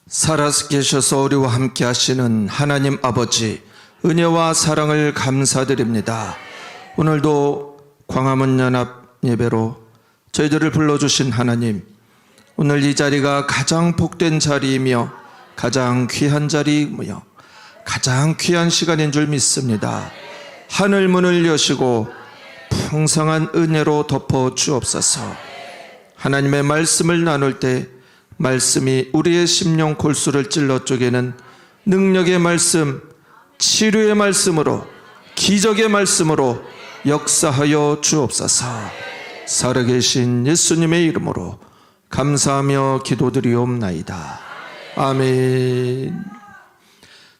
살아서 계셔서 우리와 함께 하시는 하나님 아버지, 은혜와 사랑을 감사드립니다. 오늘도 광화문 연합 예배로 저희들을 불러주신 하나님, 오늘 이 자리가 가장 복된 자리이며 가장 귀한 자리이며 가장 귀한 시간인 줄 믿습니다. 하늘 문을 여시고 풍성한 은혜로 덮어 주옵소서. 하나님의 말씀을 나눌 때 말씀이 우리의 심령 골수를 찔러 쪼개는 능력의 말씀, 치료의 말씀으로, 기적의 말씀으로 역사하여 주옵소서. 살아계신 예수님의 이름으로 감사하며 기도드리옵나이다. 아멘.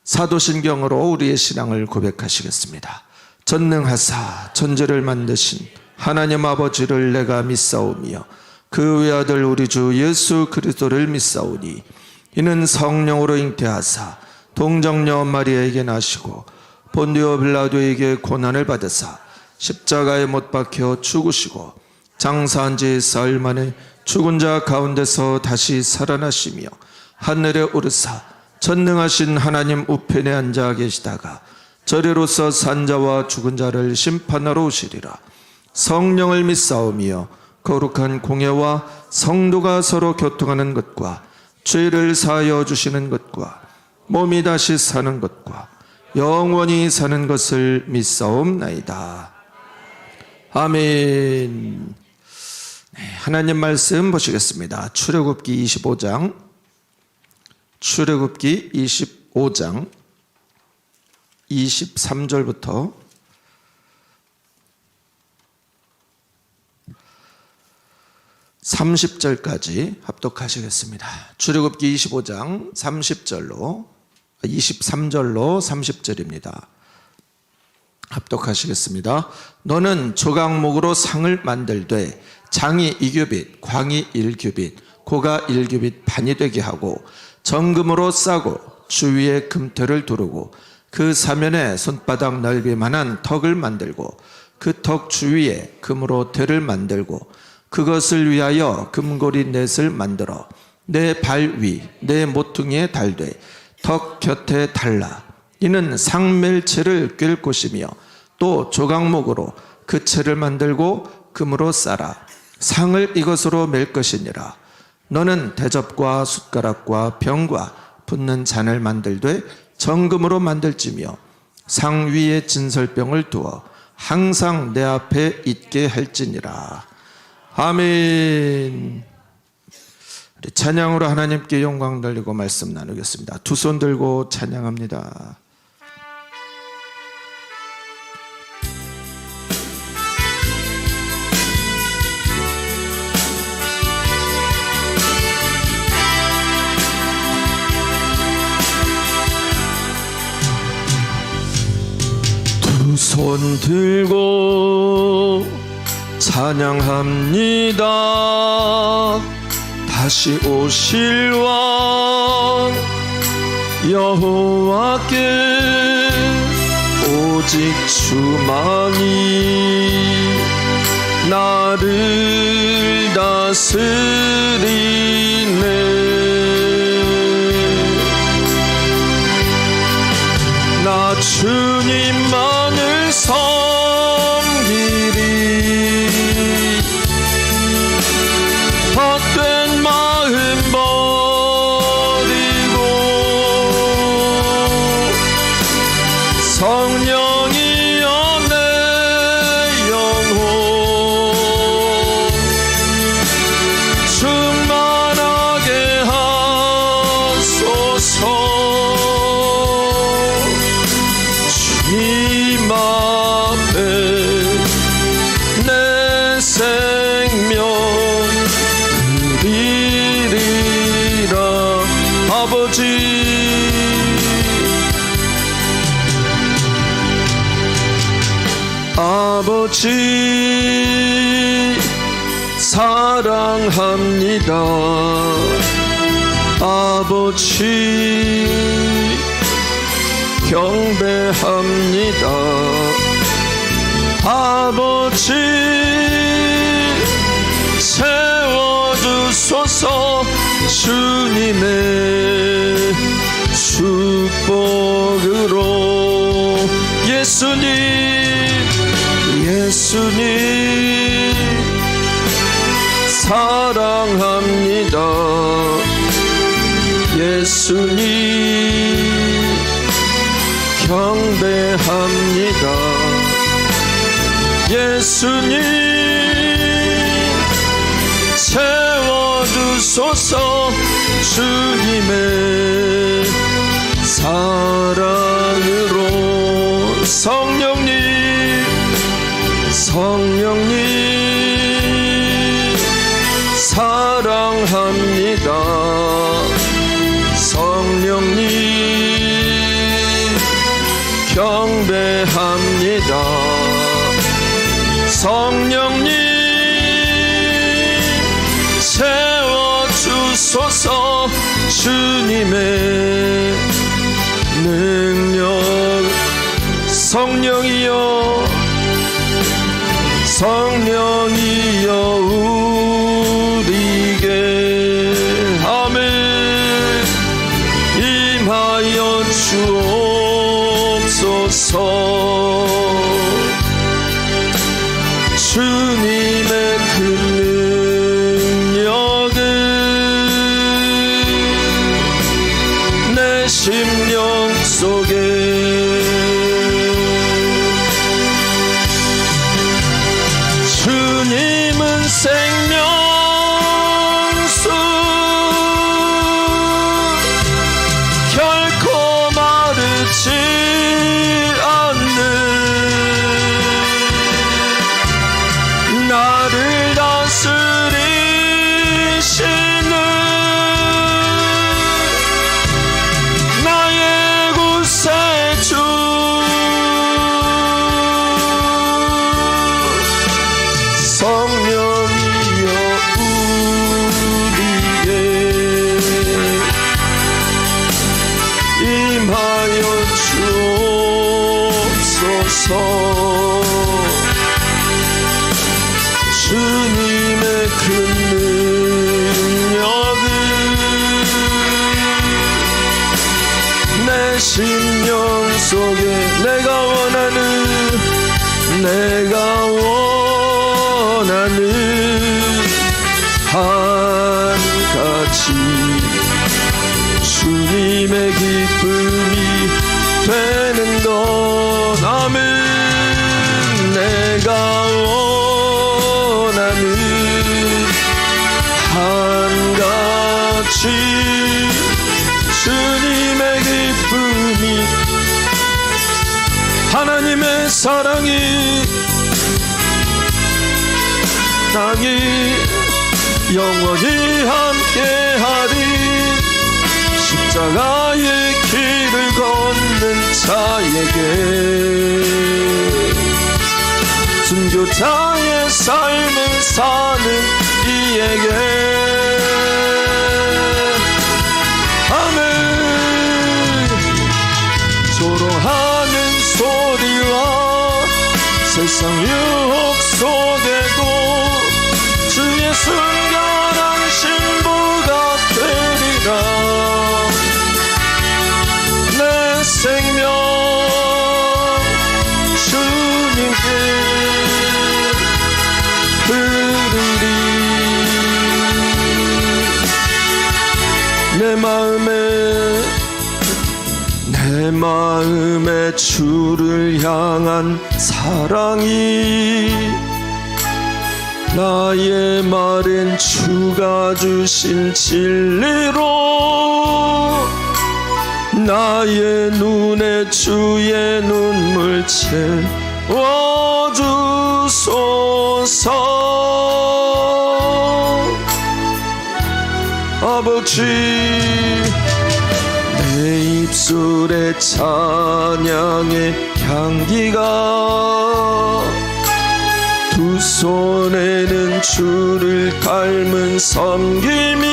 사도신경으로 우리의 신앙을 고백하시겠습니다. 전능하사 천지를 만드신 하나님 아버지를 내가 믿사오며 그 외아들 우리 주 예수 그리스도를 믿사오니 이는 성령으로 잉태하사 동정녀 마리아에게 나시고 본디오 빌라도에게 고난을 받으사 십자가에 못 박혀 죽으시고 장사한 지 사흘 만에 죽은 자 가운데서 다시 살아나시며 하늘에 오르사 전능하신 하나님 우편에 앉아 계시다가 저리로서 산 자와 죽은 자를 심판하러 오시리라. 성령을 믿사오며 거룩한 공예와 성도가 서로 교통하는 것과 죄를 사하여 주시는 것과 몸이 다시 사는 것과 영원히 사는 것을 믿사옵나이다. 아멘. 하나님 말씀 보시겠습니다. 출애굽기 25장 23절부터 30절까지 합독하시겠습니다. 출애굽기 25장 23절로 30절입니다. 합독하시겠습니다. 너는 조각목으로 상을 만들되 장이 2규빗, 광이 1규빗, 고가 1규빗 반이 되게 하고 정금으로 싸고 주위에 금태를 두르고 그 사면에 손바닥 넓이만한 턱을 만들고 그 턱 주위에 금으로 대를 만들고 그것을 위하여 금고리 넷을 만들어 내 발 위, 내 모퉁이에 달되 턱 곁에 달라. 이는 상멜체를 꿰을 곳이며 또 조각목으로 그 채를 만들고 금으로 싸라. 상을 이것으로 맬 것이니라. 너는 대접과 숟가락과 병과 붓는 잔을 만들되 정금으로 만들지며 상 위에 진설병을 두어 항상 내 앞에 있게 할지니라. 아멘. 우리 찬양으로 하나님께 영광 돌리고 말씀 나누겠습니다. 두 손 들고 찬양합니다. 두 손 들고 찬양합니다. 다시 오실 왕 여호와께 오직 주만이 나를 다스리네. 나 주님만을 섬기리. 헛된 마음 버리고 성령이여 내 영혼 충만하게 하소서. 주님 앞에 내 생명 드리리라. 아버지 아버지 사랑합니다. 아버지 경배합니다. 아버지 세워주소서. 주님의 예수님 사랑합니다. 예수님 경배합니다. 예수님 채워주소서. 주님의 사랑으로 성령님 사랑합니다. 성령님 경배합니다. 성령님 채워주소서. 주님의 능력 성령이여 우리에게 아멘 임하여 주옵소서. 주님의 그 능력은 내 심령 속에 주님은 생명수 결코 마르지 않는 나를 다스리시는 나의 구세주 성령이여 우리에게 임하여 주옵소서. 주님의 그 능력은 내 심령 속에 내가 원하는 한가지 주님의 기쁨이 되는 것 아멘. 내가 원하는 한가지 주님의 기쁨이 하나님의 사랑이 영원히 함께하리. 십자가의 길을 걷는 자에게 순교자의 삶을 사는 이에게 아멘. 조롱하는 소리와 세상 유혹 속에도 주의 순결한 신부가 되리라. 내 생명 주님께 드리리. 내 마음에 주를 향한 사랑이 나의 말은 주가 주신 진리로 나의 눈에 주의 눈물 채워주소서. 아버지 내 입술에 찬양의 향기가 두 손에는 주를 닮은 섬김이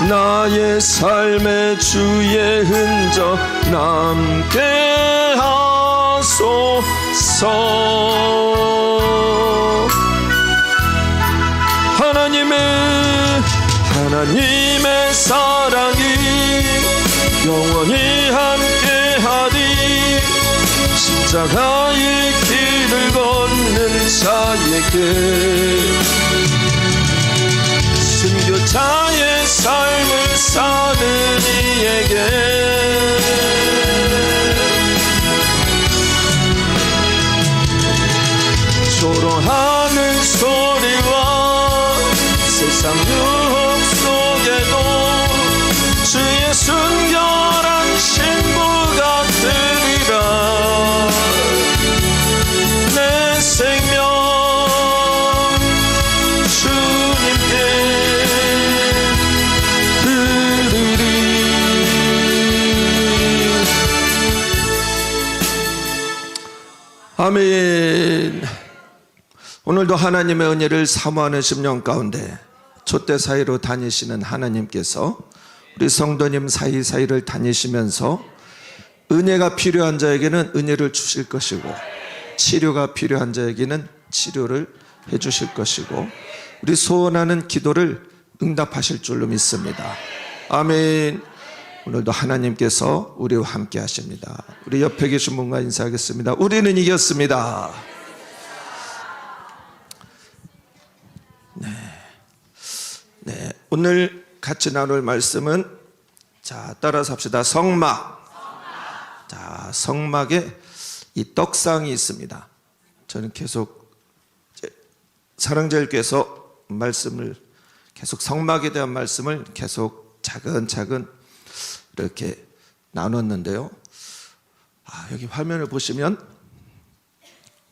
나의 삶에 주의 흔적 남게 하소서. 하나님의 사랑이 영원히 함께하리. 십자가의 길을 걷는 자에게, 순교자의 삶을 사는 이에게 조롱하는 소리와 세상 유혹 속에도 주의 순결한 신부가 되리라. 내 생명 주님께 드리리. 아멘. 오늘도 하나님의 은혜를 사모하는 심령 가운데 촛대 사이로 다니시는 하나님께서 우리 성도님 사이사이를 다니시면서 은혜가 필요한 자에게는 은혜를 주실 것이고, 치료가 필요한 자에게는 치료를 해 주실 것이고, 우리 소원하는 기도를 응답하실 줄로 믿습니다. 아멘. 오늘도 하나님께서 우리와 함께 하십니다. 우리 옆에 계신 분과 인사하겠습니다. 우리는 이겼습니다. 네, 오늘 같이 나눌 말씀은, 자, 따라서 합시다. 성막. 자, 성막에 이 떡상이 있습니다. 저는 계속 사랑제일교회에서 말씀을 계속 성막에 대한 말씀을 계속 차근차근 이렇게 나눴는데요. 여기 화면을 보시면,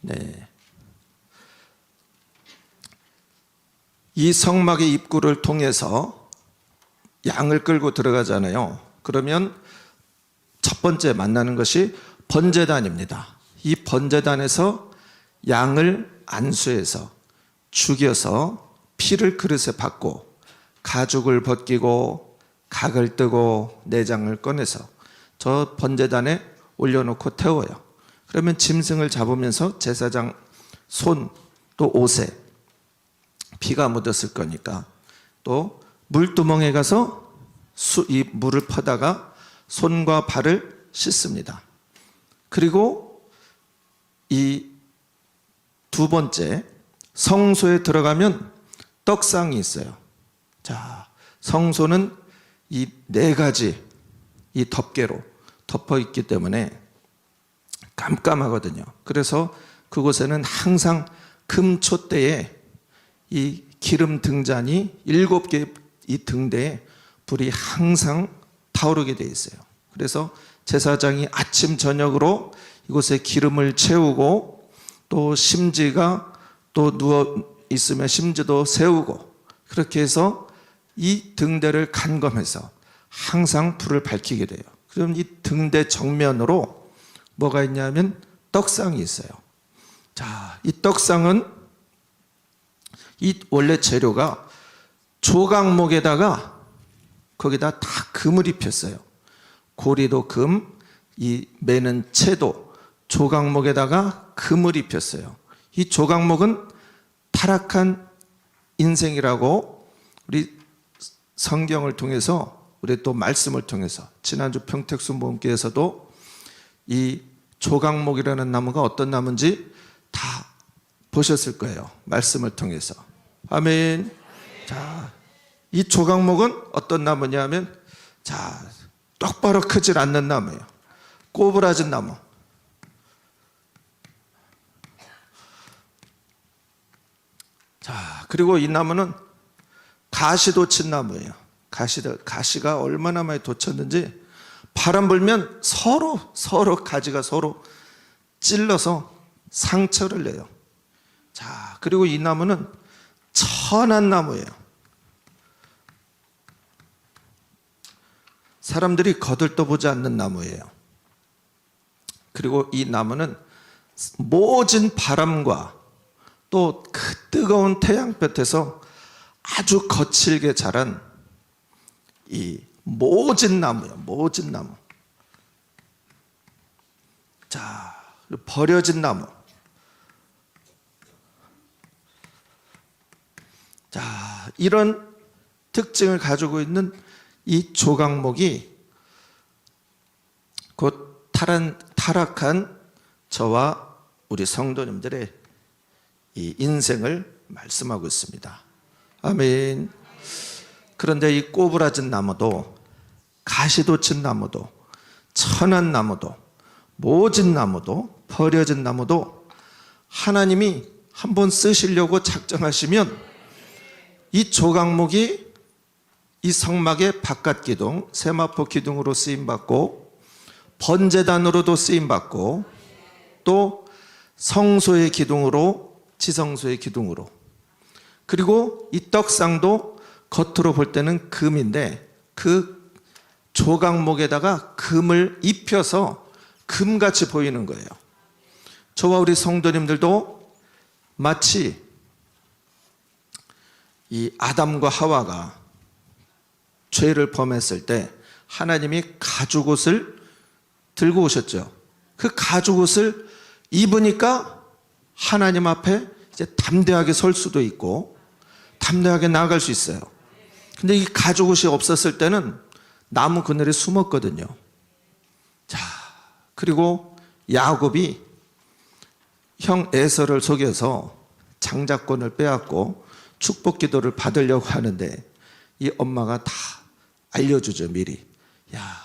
네, 이 성막의 입구를 통해서 양을 끌고 들어가잖아요. 그러면 첫 번째 만나는 것이 번제단입니다. 이 번제단에서 양을 안수해서 죽여서 피를 그릇에 받고 가죽을 벗기고 각을 뜨고 내장을 꺼내서 저 번제단에 올려놓고 태워요. 그러면 짐승을 잡으면서 제사장 손 또 옷에 피가 묻었을 거니까 또 물두멍에 가서 이 물을 퍼다가 손과 발을 씻습니다. 그리고 이 두 번째 성소에 들어가면 떡상이 있어요. 자, 성소는 이 네 가지 이 덮개로 덮어 있기 때문에 깜깜하거든요. 그래서 그곳에는 항상 금촛대에 이 기름 등잔이 7개 이 등대에 불이 항상 타오르게 되어 있어요. 그래서 제사장이 아침 저녁으로 이곳에 기름을 채우고 또 심지가 또 누워 있으면 심지도 세우고 그렇게 해서 이 등대를 간검해서 항상 불을 밝히게 돼요. 그럼 이 등대 정면으로 뭐가 있냐면 떡상이 있어요. 자, 이 떡상은 이 원래 재료가 조각목에다가 거기다 다 금을 입혔어요. 고리도 금, 이 매는 채도 조각목에다가 금을 입혔어요. 이 조각목은 타락한 인생이라고 우리 성경을 통해서, 우리 또 말씀을 통해서, 지난주 평택수 모험교회에서도 이 조각목이라는 나무가 어떤 나무인지 다 보셨을 거예요. 말씀을 통해서. 아멘. 자, 이 조각목은 어떤 나무냐면, 자, 똑바로 크질 않는 나무예요. 꼬부라진 나무. 자, 그리고 이 나무는 가시돋친 나무예요. 가시가 얼마나 많이 돋쳤는지 바람 불면 서로 가지가 서로 찔러서 상처를 내요. 자, 그리고 이 나무는 천한 나무예요. 사람들이 거들떠보지 않는 나무예요. 그리고 이 나무는 모진 바람과 또 그 뜨거운 태양볕에서 아주 거칠게 자란 이 모진 나무예요. 모진 나무. 자, 버려진 나무. 자, 이런 특징을 가지고 있는 이 조각목이 곧 타락한 저와 우리 성도님들의 이 인생을 말씀하고 있습니다. 아멘. 그런데 이 꼬부라진 나무도 가시도 친 나무도 천한 나무도 모진 나무도 버려진 나무도 하나님이 한번 쓰시려고 작정하시면 이 조각목이 이 성막의 바깥 기둥, 세마포 기둥으로 쓰임받고 번제단으로도 쓰임받고 또 성소의 기둥으로, 지성소의 기둥으로, 그리고 이 떡상도 겉으로 볼 때는 금인데 그 조각목에다가 금을 입혀서 금같이 보이는 거예요. 저와 우리 성도님들도 마치 이 아담과 하와가 죄를 범했을 때 하나님이 가죽옷을 들고 오셨죠. 그 가죽옷을 입으니까 하나님 앞에 이제 담대하게 설 수도 있고 담대하게 나아갈 수 있어요. 근데 이 가죽옷이 없었을 때는 나무 그늘에 숨었거든요. 자, 그리고 야곱이 형 에서를 속여서 장자권을 빼앗고 축복 기도를 받으려고 하는데 이 엄마가 다 알려주죠. 미리. 야,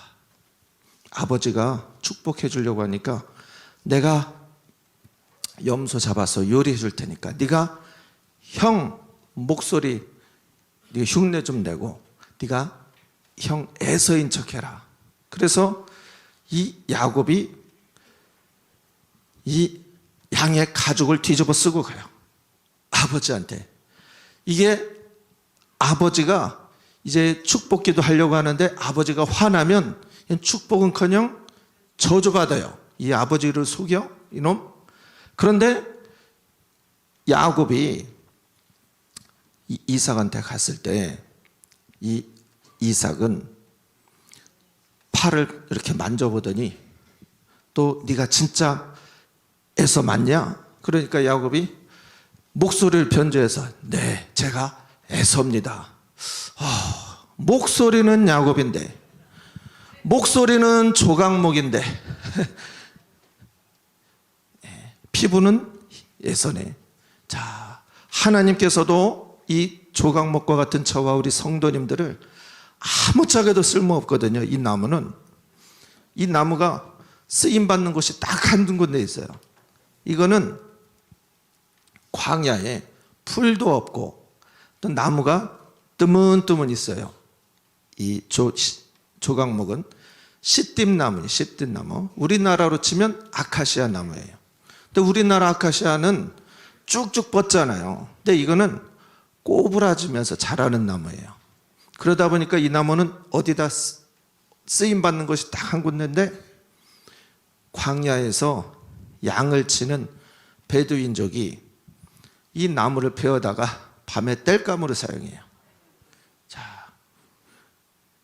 아버지가 축복해 주려고 하니까 내가 염소 잡아서 요리해 줄 테니까 네가 형 목소리 네가 흉내 좀 내고 네가 형 에서인 척해라. 그래서 이 야곱이 이 양의 가죽을 뒤집어 쓰고 가요. 아버지한테. 이게 아버지가 이제 축복기도 하려고 하는데 아버지가 화나면 축복은커녕 저주받아요. 이 아버지를 속여 이놈. 그런데 야곱이 이삭한테 갔을 때 이 이삭은 팔을 이렇게 만져보더니 또 네가 진짜 에서 맞냐? 그러니까 야곱이 목소리를 변조해서 네, 제가 에서입니다. 목소리는 야곱인데 목소리는 조각목인데 피부는 에서네. 자, 하나님께서도 이 조각목과 같은 저와 우리 성도님들을 아무짝에도 쓸모없거든요. 이 나무는. 이 나무가 쓰임받는 곳이 딱 한 군데 있어요. 이거는 광야에 풀도 없고 또 나무가 뜨문뜨문 있어요. 이 조각목은 시띠나무예요. 시띠나무. 우리나라로 치면 아카시아 나무예요. 근데 우리나라 아카시아는 쭉쭉 뻗잖아요. 근데 이거는 꼬부라지면서 자라는 나무예요. 그러다 보니까 이 나무는 어디다 쓰임받는 것이 딱 한 군데인데 광야에서 양을 치는 베두인족이 이 나무를 베어다가 밤에 땔감으로 사용해요. 자,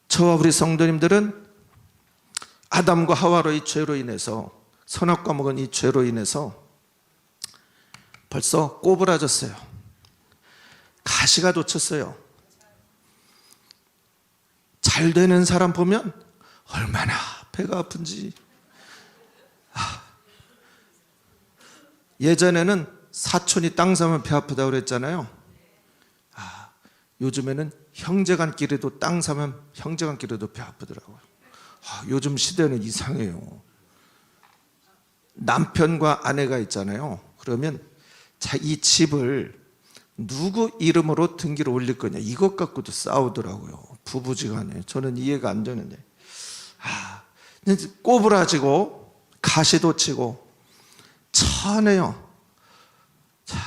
저와 우리 성도님들은 아담과 하와로의 죄로 인해서 선악과 먹은 이 죄로 인해서 벌써 꼬부라졌어요. 가시가 돋쳤어요. 잘 되는 사람 보면 얼마나 배가 아픈지. 예전에는 사촌이 땅 사면 배 아프다고 그랬잖아요. 요즘에는 형제간끼리도 땅 사면 형제간끼리도 배 아프더라고요. 요즘 시대는 이상해요. 남편과 아내가 있잖아요. 그러면 이 집을 누구 이름으로 등기를 올릴 거냐 이것 갖고도 싸우더라고요. 부부지간에. 저는 이해가 안 되는데 꼬부라지고 가시도 치고 천해요. 자,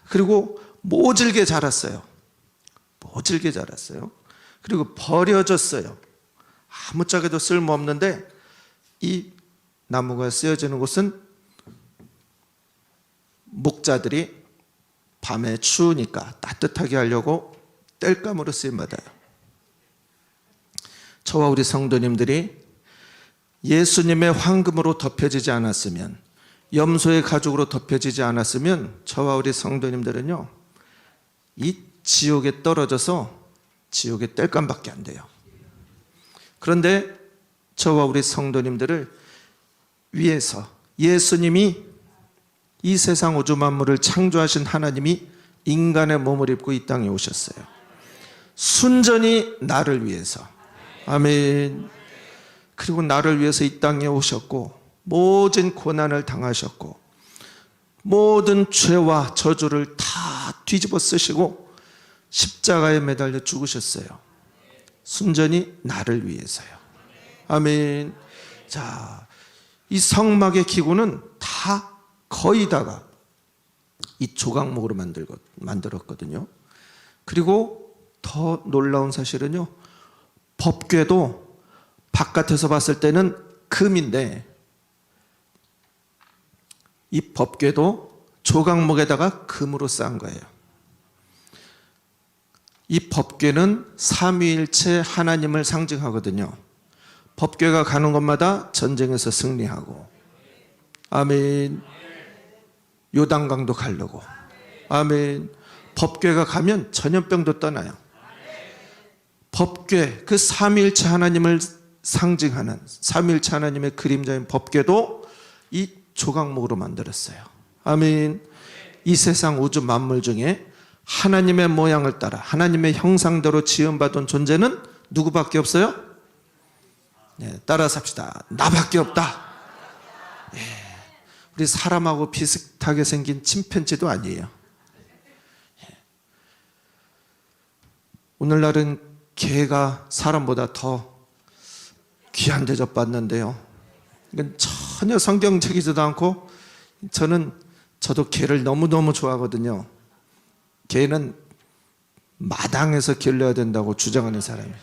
그리고 모질게 자랐어요. 모질게 자랐어요. 그리고 버려졌어요. 아무짝에도 쓸모없는데 이 나무가 쓰여지는 곳은 목자들이 밤에 추우니까 따뜻하게 하려고 땔감으로 쓰임받아요. 저와 우리 성도님들이 예수님의 황금으로 덮여지지 않았으면, 염소의 가죽으로 덮여지지 않았으면 저와 우리 성도님들은요 이 지옥에 떨어져서 지옥의 땔감밖에 안 돼요. 그런데 저와 우리 성도님들을 위해서 예수님이 이 세상 우주 만물을 창조하신 하나님이 인간의 몸을 입고 이 땅에 오셨어요. 순전히 나를 위해서. 아멘. 그리고 나를 위해서 이 땅에 오셨고 모든 고난을 당하셨고 모든 죄와 저주를 다 뒤집어 쓰시고 십자가에 매달려 죽으셨어요. 순전히 나를 위해서요. 아멘. 자, 이 성막의 기구는 다 거의 다가 이 조각목으로 만들었거든요. 그리고 더 놀라운 사실은요, 법궤도 바깥에서 봤을 때는 금인데 이 법궤도 조각목에다가 금으로 쌓은 거예요. 이 법궤는 삼위일체 하나님을 상징하거든요. 법궤가 가는 곳마다 전쟁에서 승리하고, 아멘. 요단강도 가려고, 아멘. 법궤가 가면 전염병도 떠나요. 법궤, 그 삼위일체 하나님을 상징하는 삼위일체 하나님의 그림자인 법궤도 이 조각목으로 만들었어요. 아멘. 이 세상 우주 만물 중에 하나님의 모양을 따라 하나님의 형상대로 지음받은 존재는 누구밖에 없어요? 네, 따라 삽시다. 나밖에 없다. 네, 우리 사람하고 비슷하게 생긴 침팬지도 아니에요. 네. 오늘날은 개가 사람보다 더 귀한 대접 받는데요, 이건 전혀 성경적이지도 않고, 저도 개를 너무너무 좋아하거든요. 개는 마당에서 길러야 된다고 주장하는 사람이에요.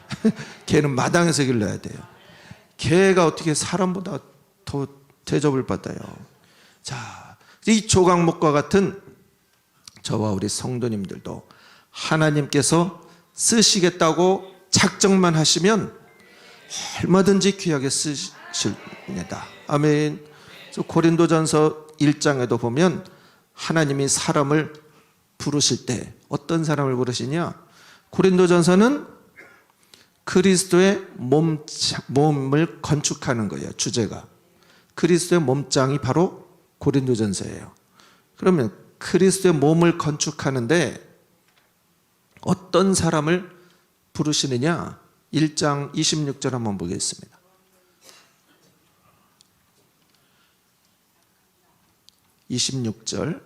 개는 마당에서 길러야 돼요. 개가 어떻게 사람보다 더 대접을 받아요. 자, 이 조각목과 같은 저와 우리 성도님들도 하나님께서 쓰시겠다고 작정만 하시면 얼마든지 귀하게 쓰십니다. 아멘. 고린도전서 1장에도 보면 하나님이 사람을 부르실 때 어떤 사람을 부르시냐? 고린도전서는 그리스도의 몸을 건축하는 거예요. 주제가 그리스도의 몸장이 바로 고린도전서예요. 그러면 그리스도의 몸을 건축하는데 어떤 사람을 부르시느냐? 1장 26절 한번 보겠습니다. (26절)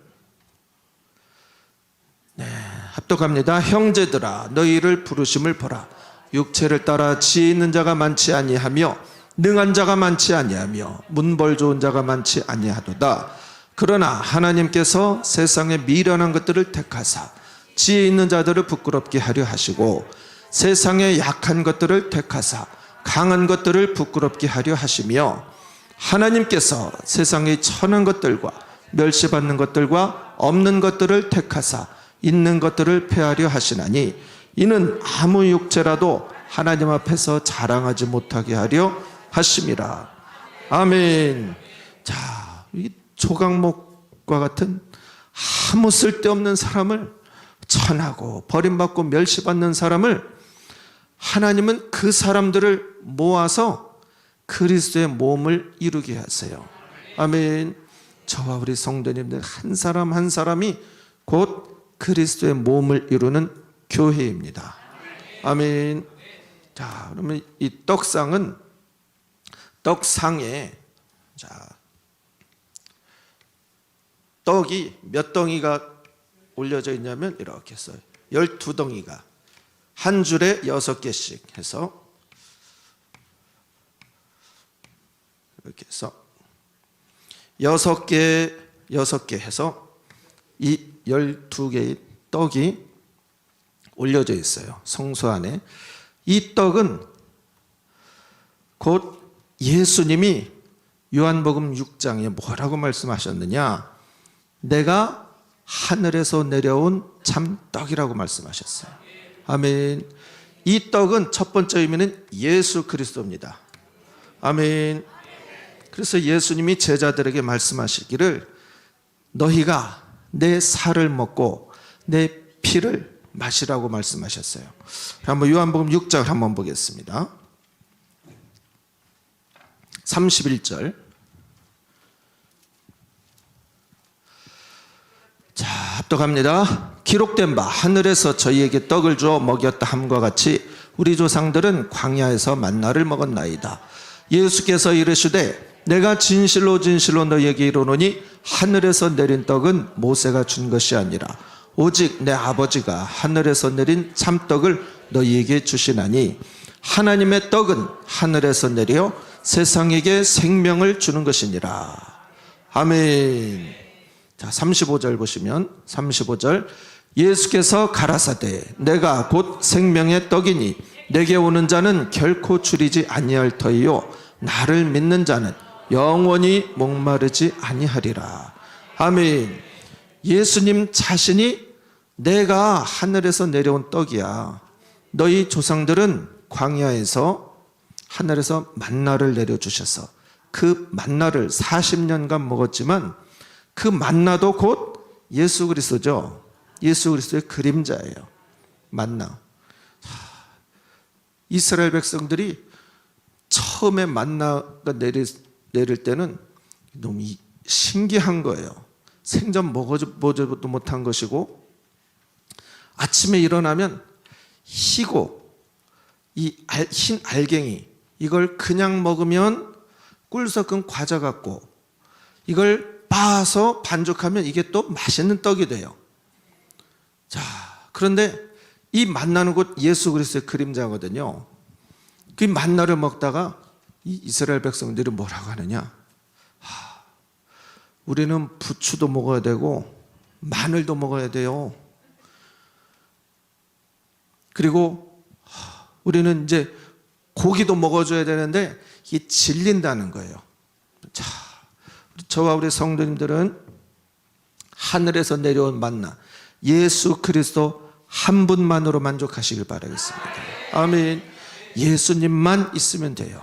네, 합독합니다. 형제들아, 너희를 부르심을 보라. 육체를 따라 지혜 있는 자가 많지 아니하며 능한 자가 많지 아니하며 문벌 좋은 자가 많지 아니하도다. 그러나 하나님께서 세상에 미련한 것들을 택하사 지혜 있는 자들을 부끄럽게 하려 하시고 세상에 약한 것들을 택하사 강한 것들을 부끄럽게 하려 하시며 하나님께서 세상에 천한 것들과 멸시받는 것들과 없는 것들을 택하사 있는 것들을 폐하려 하시나니 이는 아무 육체라도 하나님 앞에서 자랑하지 못하게 하려 하심이라. 아멘. 자, 이 조각목과 같은 아무 쓸데없는 사람을, 천하고 버림받고 멸시받는 사람을 하나님은 그 사람들을 모아서 그리스도의 몸을 이루게 하세요. 아멘. 저와 우리 성도님들 한 사람 한 사람이 곧 그리스도의 몸을 이루는 교회입니다. 아멘. 자, 그러면 이 떡상은 떡상에 떡이 몇 덩이가 올려져 있냐면 이렇게 써요. 12덩이가 한 줄에 6개씩 해서 이렇게 해서 6개 해서 이 12개의 떡이 올려져 있어요. 성소 안에. 이 떡은 곧 예수님이 요한복음 6장에 뭐라고 말씀하셨느냐? 내가 하늘에서 내려온 참 떡이라고 말씀하셨어요. 아멘. 이 떡은 첫 번째 의미는 예수 그리스도입니다. 아멘. 그래서 예수님이 제자들에게 말씀하시기를 너희가 내 살을 먹고 내 피를 마시라고 말씀하셨어요. 한번 요한복음 6장 한번 보겠습니다. 31절 자, 합독합니다. 기록된 바 하늘에서 저희에게 떡을 주어 먹였다 함과 같이 우리 조상들은 광야에서 만나를 먹었나이다. 예수께서 이르시되 내가 진실로 진실로 너희에게 이르노니 하늘에서 내린 떡은 모세가 준 것이 아니라 오직 내 아버지가 하늘에서 내린 참떡을 너희에게 주시나니 하나님의 떡은 하늘에서 내려 세상에게 생명을 주는 것이니라. 아멘. 자, 35절 보시면 35절 예수께서 가라사대 내가 곧 생명의 떡이니 내게 오는 자는 결코 줄이지 아니할 터이요 나를 믿는 자는 영원히 목마르지 아니하리라. 아멘. 예수님 자신이 내가 하늘에서 내려온 떡이야. 너희 조상들은 광야에서 하늘에서 만나를 내려주셔서 그 만나를 40년간 먹었지만 그 만나도 곧 예수 그리스도죠. 예수 그리스도의 그림자예요. 만나. 이스라엘 백성들이 처음에 만나가 내릴 때는 너무 신기한 거예요. 생전 먹어보지도 못한 것이고 아침에 일어나면 희고 이 흰 알갱이 이걸 그냥 먹으면 꿀 섞은 과자 같고 이걸 빻아서 반죽하면 이게 또 맛있는 떡이 돼요. 자, 그런데 이 만나는 곧 예수 그리스도의 그림자거든요. 그 만나를 먹다가 이 이스라엘 백성들이 뭐라고 하느냐? 우리는 부추도 먹어야 되고 마늘도 먹어야 돼요. 그리고 우리는 이제 고기도 먹어줘야 되는데 이게 질린다는 거예요. 자, 저와 우리 성도님들은 하늘에서 내려온 만나 예수 그리스도 한 분만으로 만족하시길 바라겠습니다. 아멘. 예수님만 있으면 돼요.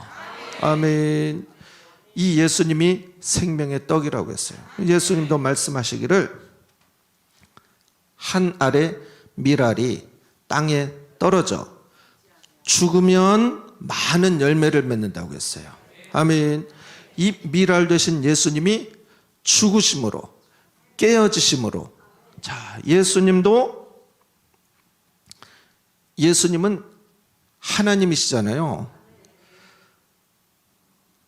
아멘. 이 예수님이 생명의 떡이라고 했어요. 예수님도 말씀하시기를 한 알의 밀알이 땅에 떨어져 죽으면 많은 열매를 맺는다고 했어요. 아멘. 이 밀알 되신 예수님이 죽으심으로 깨어지심으로 자, 예수님은 하나님이시잖아요.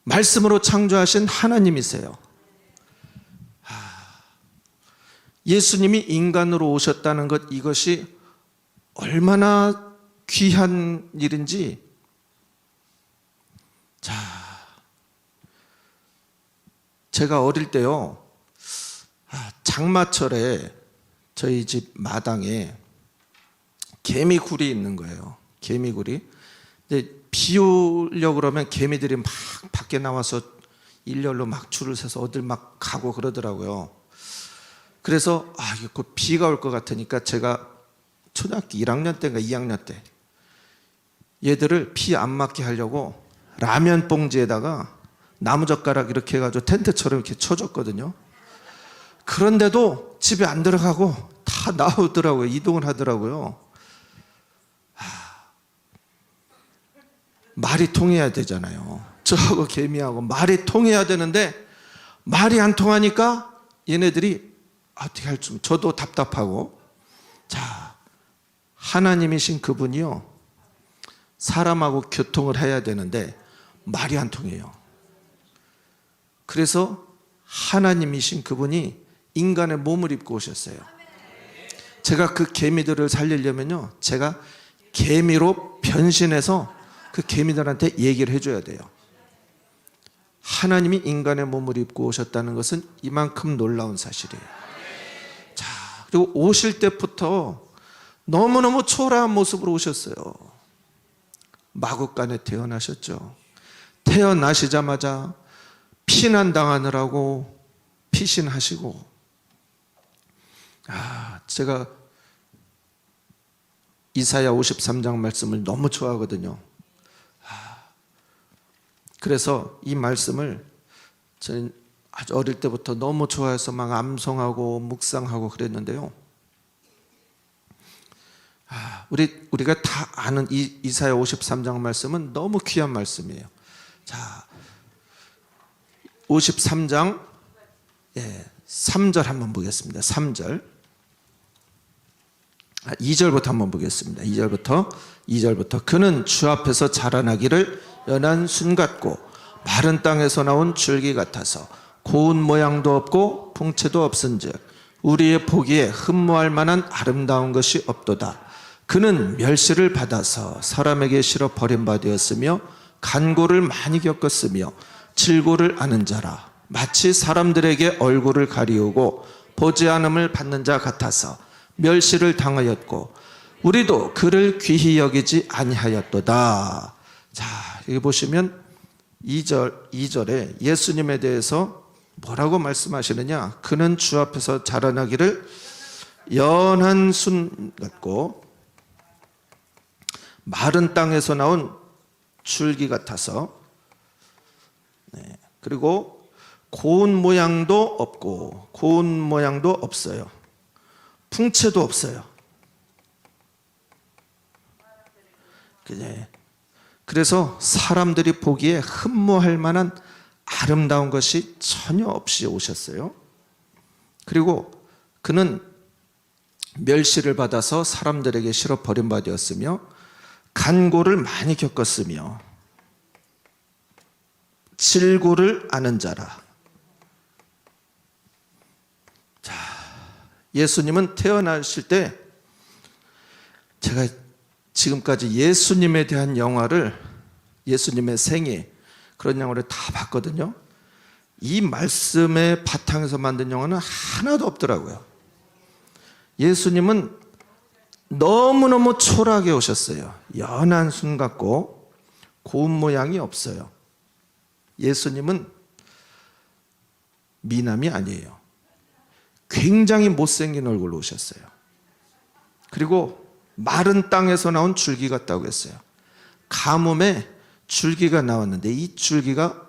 말씀으로 창조하신 하나님이세요. 예수님이 인간으로 오셨다는 것 이것이 얼마나 귀한 일인지 자, 제가 어릴 때요 장마철에 저희 집 마당에 개미굴이 있는 거예요. 개미굴이. 근데 비 오려고 그러면 개미들이 막 밖에 나와서 일렬로 막 줄을 서서 어딜 막 가고 그러더라고요. 그래서 이거 곧 비가 올 것 같으니까 제가 초등학교 1학년 때인가 2학년 때 얘들을 비 안 맞게 하려고 라면 봉지에다가 나무젓가락 이렇게 해가지고 텐트처럼 이렇게 쳐줬거든요. 그런데도 집에 안 들어가고 다 나오더라고요. 이동을 하더라고요. 말이 통해야 되잖아요. 저하고 개미하고 말이 통해야 되는데 말이 안 통하니까 얘네들이 어떻게 할지 저도 답답하고 자, 하나님이신 그분이요 사람하고 교통을 해야 되는데 말이 안 통해요. 그래서 하나님이신 그분이 인간의 몸을 입고 오셨어요. 제가 그 개미들을 살리려면요 제가 개미로 변신해서 그 개미들한테 얘기를 해줘야 돼요. 하나님이 인간의 몸을 입고 오셨다는 것은 이만큼 놀라운 사실이에요. 자, 그리고 오실 때부터 너무너무 초라한 모습으로 오셨어요. 마구간에 태어나셨죠. 태어나시자마자 피난당하느라고 피신하시고 제가 이사야 53장 말씀을 너무 좋아하거든요. 그래서 이 말씀을 저는 아주 어릴 때부터 너무 좋아해서 막 암송하고 묵상하고 그랬는데요. 우리가 다 아는 이 이사야 53장 말씀은 너무 귀한 말씀이에요. 자, 53장 3절 한번 보겠습니다. 3절 2절부터 한번 보겠습니다. 2절부터 그는 주 앞에서 자라나기를 연한 순 같고 마른 땅에서 나온 줄기 같아서 고운 모양도 없고 풍채도 없은즉 우리의 보기에 흠모할 만한 아름다운 것이 없도다. 그는 멸시를 받아서 사람에게 실어 버림받았으며 간고를 많이 겪었으며 질고를 아는 자라. 마치 사람들에게 얼굴을 가리우고 보지 않음을 받는 자 같아서 멸시를 당하였고 우리도 그를 귀히 여기지 아니하였도다. 자, 여기 보시면 2절에 예수님에 대해서 뭐라고 말씀하시느냐? 그는 주 앞에서 자라나기를 연한 순 같고 마른 땅에서 나온 줄기 같아서, 그리고 고운 모양도 없어요. 풍채도 없어요. 그래서 사람들이 보기에 흠모할 만한 아름다운 것이 전혀 없이 오셨어요. 그리고 그는 멸시를 받아서 사람들에게 실어 버림받았으며 간고를 많이 겪었으며 질고를 아는 자라. 자, 예수님은 태어나실 때 제가 지금까지 예수님에 대한 영화를, 예수님의 생애 그런 영화를 다 봤거든요. 이 말씀의 바탕에서 만든 영화는 하나도 없더라고요. 예수님은 너무너무 초라하게 오셨어요. 연한 순 같고 고운 모양이 없어요. 예수님은 미남이 아니에요. 굉장히 못생긴 얼굴로 오셨어요. 그리고 마른 땅에서 나온 줄기 같다고 했어요. 가뭄에 줄기가 나왔는데 이 줄기가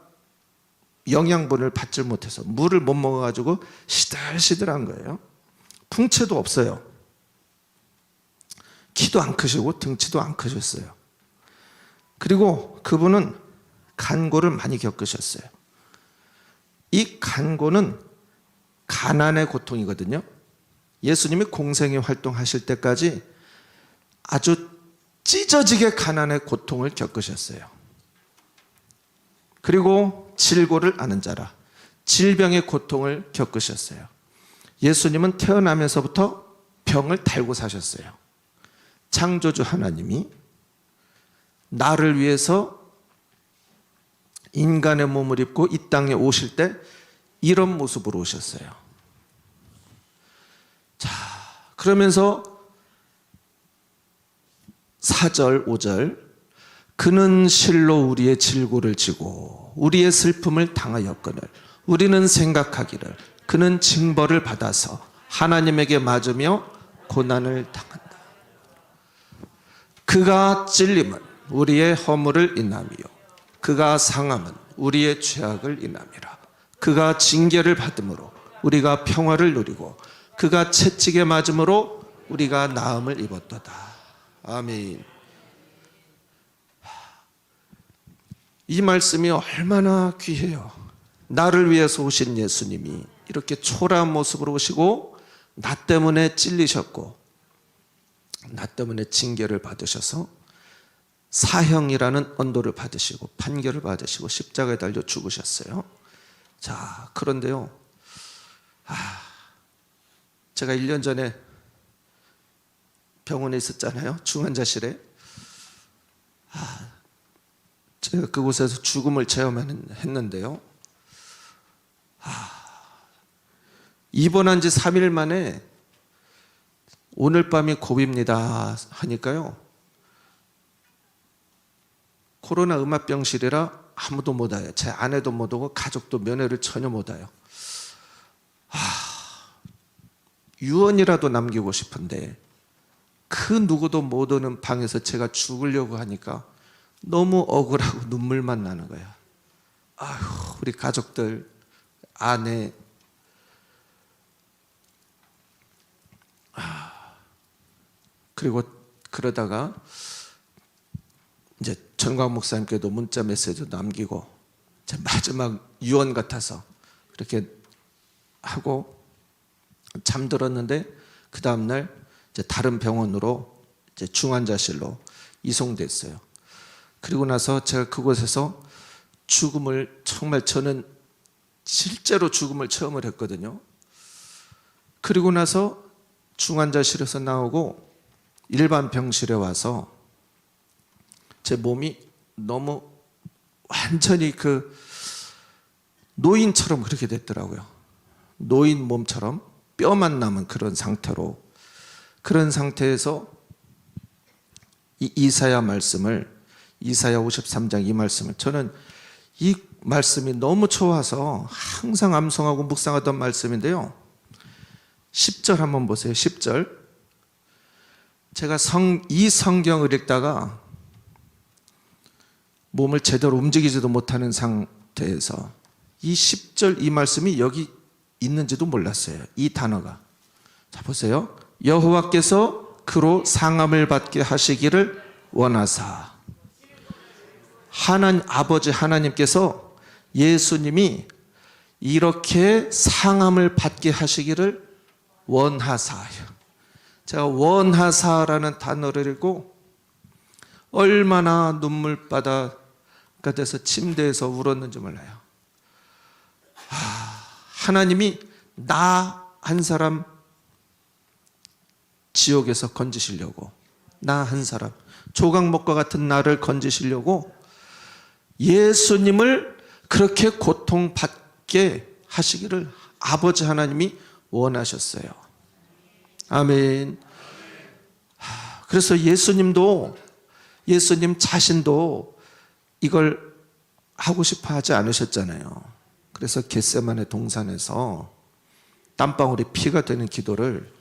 영양분을 받지 못해서 물을 못 먹어가지고 시들시들한 거예요. 풍채도 없어요. 키도 안 크시고 등치도 안 크셨어요. 그리고 그분은 간고를 많이 겪으셨어요. 이 간고는 가난의 고통이거든요. 예수님이 공생애 활동하실 때까지 아주 찢어지게 가난의 고통을 겪으셨어요. 그리고 질고를 아는 자라, 질병의 고통을 겪으셨어요. 예수님은 태어나면서부터 병을 달고 사셨어요. 창조주 하나님이 나를 위해서 인간의 몸을 입고 이 땅에 오실 때 이런 모습으로 오셨어요. 자, 그러면서 4절, 5절, 그는 실로 우리의 질고를 지고 우리의 슬픔을 당하였거늘 우리는 생각하기를 그는 징벌을 받아서 하나님에게 맞으며 고난을 당한다. 그가 찔림은 우리의 허물을 인함이요 그가 상함은 우리의 죄악을 인함이라. 그가 징계를 받음으로 우리가 평화를 누리고 그가 채찍에 맞음으로 우리가 나음을 입었도다. 아멘. 이 말씀이 얼마나 귀해요. 나를 위해서 오신 예수님이 이렇게 초라한 모습으로 오시고 나 때문에 찔리셨고 나 때문에 징계를 받으셔서 사형이라는 언도를 받으시고 판결을 받으시고 십자가에 달려 죽으셨어요. 자, 그런데요, 제가 1년 전에 병원에 있었잖아요. 중환자실에. 제가 그곳에서 죽음을 체험했는데요. 입원한 지 3일 만에 오늘 밤이 고비입니다 하니까요. 코로나 음압병실이라 아무도 못 와요. 제 아내도 못 오고 가족도 면회를 전혀 못 와요. 유언이라도 남기고 싶은데 그 누구도 못 오는 방에서 제가 죽으려고 하니까 너무 억울하고 눈물만 나는 거야. 아휴, 우리 가족들, 아내. 그리고 그러다가 이제 전광 목사님께도 문자 메시지 남기고 제 마지막 유언 같아서 그렇게 하고 잠들었는데 그 다음날 이제 다른 병원으로 이제 중환자실로 이송됐어요. 그리고 나서 제가 그곳에서 죽음을, 정말 저는 실제로 죽음을 체험을 했거든요. 그리고 나서 중환자실에서 나오고 일반 병실에 와서 제 몸이 너무 완전히 그 노인처럼 그렇게 됐더라고요. 노인 몸처럼 뼈만 남은 그런 상태로, 그런 상태에서 이 이사야 말씀을, 이사야 53장 이 말씀을, 저는 이 말씀이 너무 좋아서 항상 암송하고 묵상하던 말씀인데요. 10절 한번 보세요. 10절. 제가 이 성경을 읽다가 몸을 제대로 움직이지도 못하는 상태에서 이 10절 이 말씀이 여기 있는지도 몰랐어요. 이 단어가. 자, 보세요. 여호와께서 그로 상함을 받게 하시기를 원하사. 아버지 하나님께서 예수님이 이렇게 상함을 받게 하시기를 원하사요. 제가 원하사라는 단어를 읽고 얼마나 눈물바다가 돼서 침대에서 울었는지 몰라요. 하나님이 나 한 사람 지옥에서 건지시려고, 나 한 사람, 조각목과 같은 나를 건지시려고 예수님을 그렇게 고통받게 하시기를 아버지 하나님이 원하셨어요. 아멘. 그래서 예수님 자신도 이걸 하고 싶어 하지 않으셨잖아요. 그래서 겟세마네 동산에서 땀방울이 피가 되는 기도를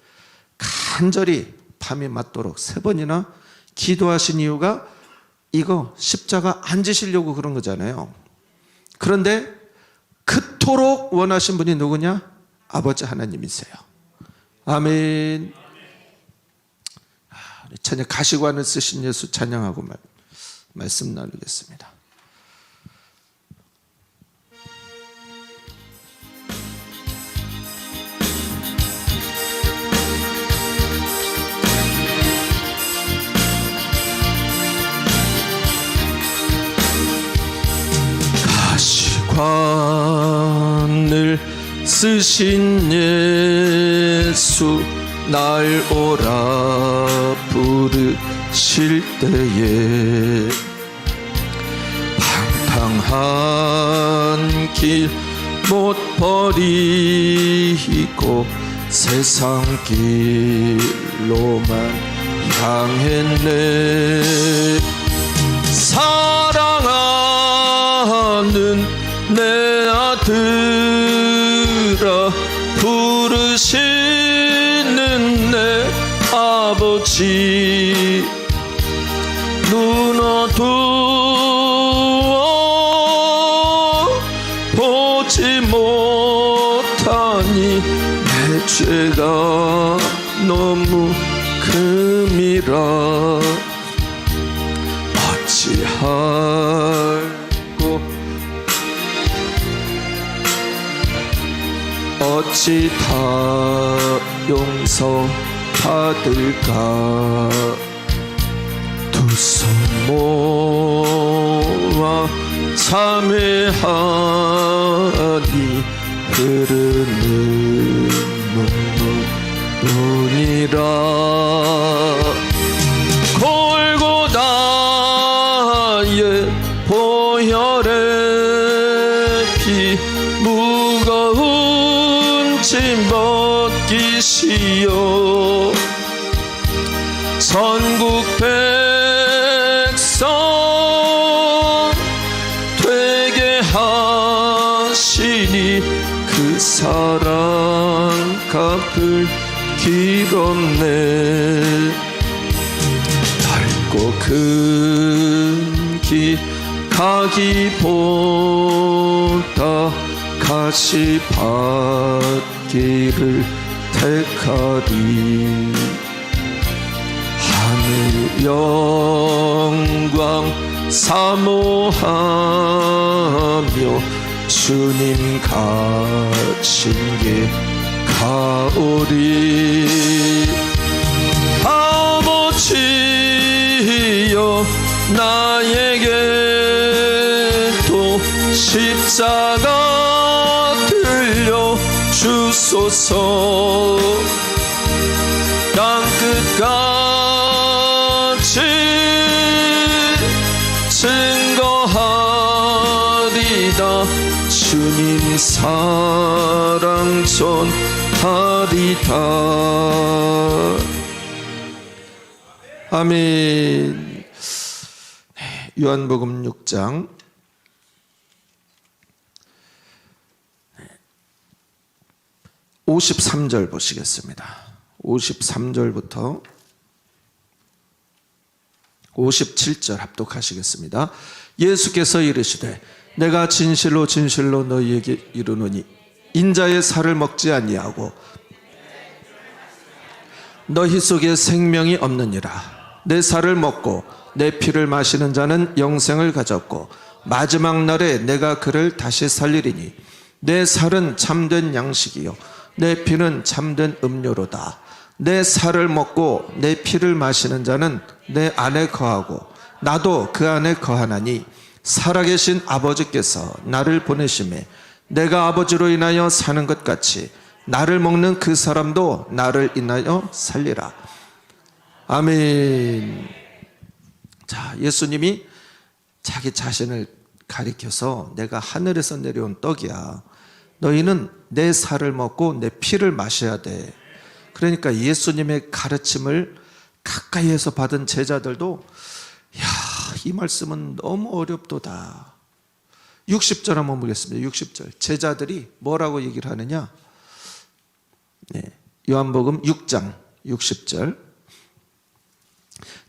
간절히 밤이 맞도록 3번이나 기도하신 이유가 이거 십자가 안 지시려고 그런 거잖아요. 그런데 그토록 원하신 분이 누구냐? 아버지 하나님이세요. 아멘. 찬양 가시관을 쓰신 예수 찬양하고 말씀 나누겠습니다. 가시관을 쓰신 예수 날 오라 부르실 때에 방탕한 길 못 버리고 세상 길로만 향했네. 사랑하는 내 아들아 부르시는 내 아버지 눈 어두워 보지 못하니 내 죄가 너무 금이라 어찌할꼬 어찌 다 용서받을까. 두 손 모아 참회하니 흐르는 눈물뿐이라. 골고다의 보혈의 피 무거운 짐 벗기시오. 전국 백성 되게 하시니 그 사랑 갚을 길 없네. 넓고 큰 길 가기보다 가시밭길을 택하리. 하늘 영광 사모하며 주님 가신 게 가오리. 나에게도 십자가 들려 주소서. 땅끝까지 증거하리다. 주님 사랑 전하리다. 아멘. 요한복음 6장 53절 보시겠습니다. 53절부터 57절 합독하시겠습니다. 예수께서 이르시되 내가 진실로 진실로 너희에게 이르노니 인자의 살을 먹지 아니하고 너희 속에 생명이 없느니라. 내 살을 먹고 내 피를 마시는 자는 영생을 가졌고 마지막 날에 내가 그를 다시 살리리니 내 살은 참된 양식이요 내 피는 참된 음료로다. 내 살을 먹고 내 피를 마시는 자는 내 안에 거하고 나도 그 안에 거하나니 살아계신 아버지께서 나를 보내심에 내가 아버지로 인하여 사는 것 같이 나를 먹는 그 사람도 나를 인하여 살리라. 아멘. 자, 예수님이 자기 자신을 가리켜서 내가 하늘에서 내려온 떡이야. 너희는 내 살을 먹고 내 피를 마셔야 돼. 그러니까 예수님의 가르침을 가까이에서 받은 제자들도 야, 이 말씀은 너무 어렵도다. 60절 한번 보겠습니다. 60절. 제자들이 뭐라고 얘기를 하느냐? 네, 요한복음 6장 60절.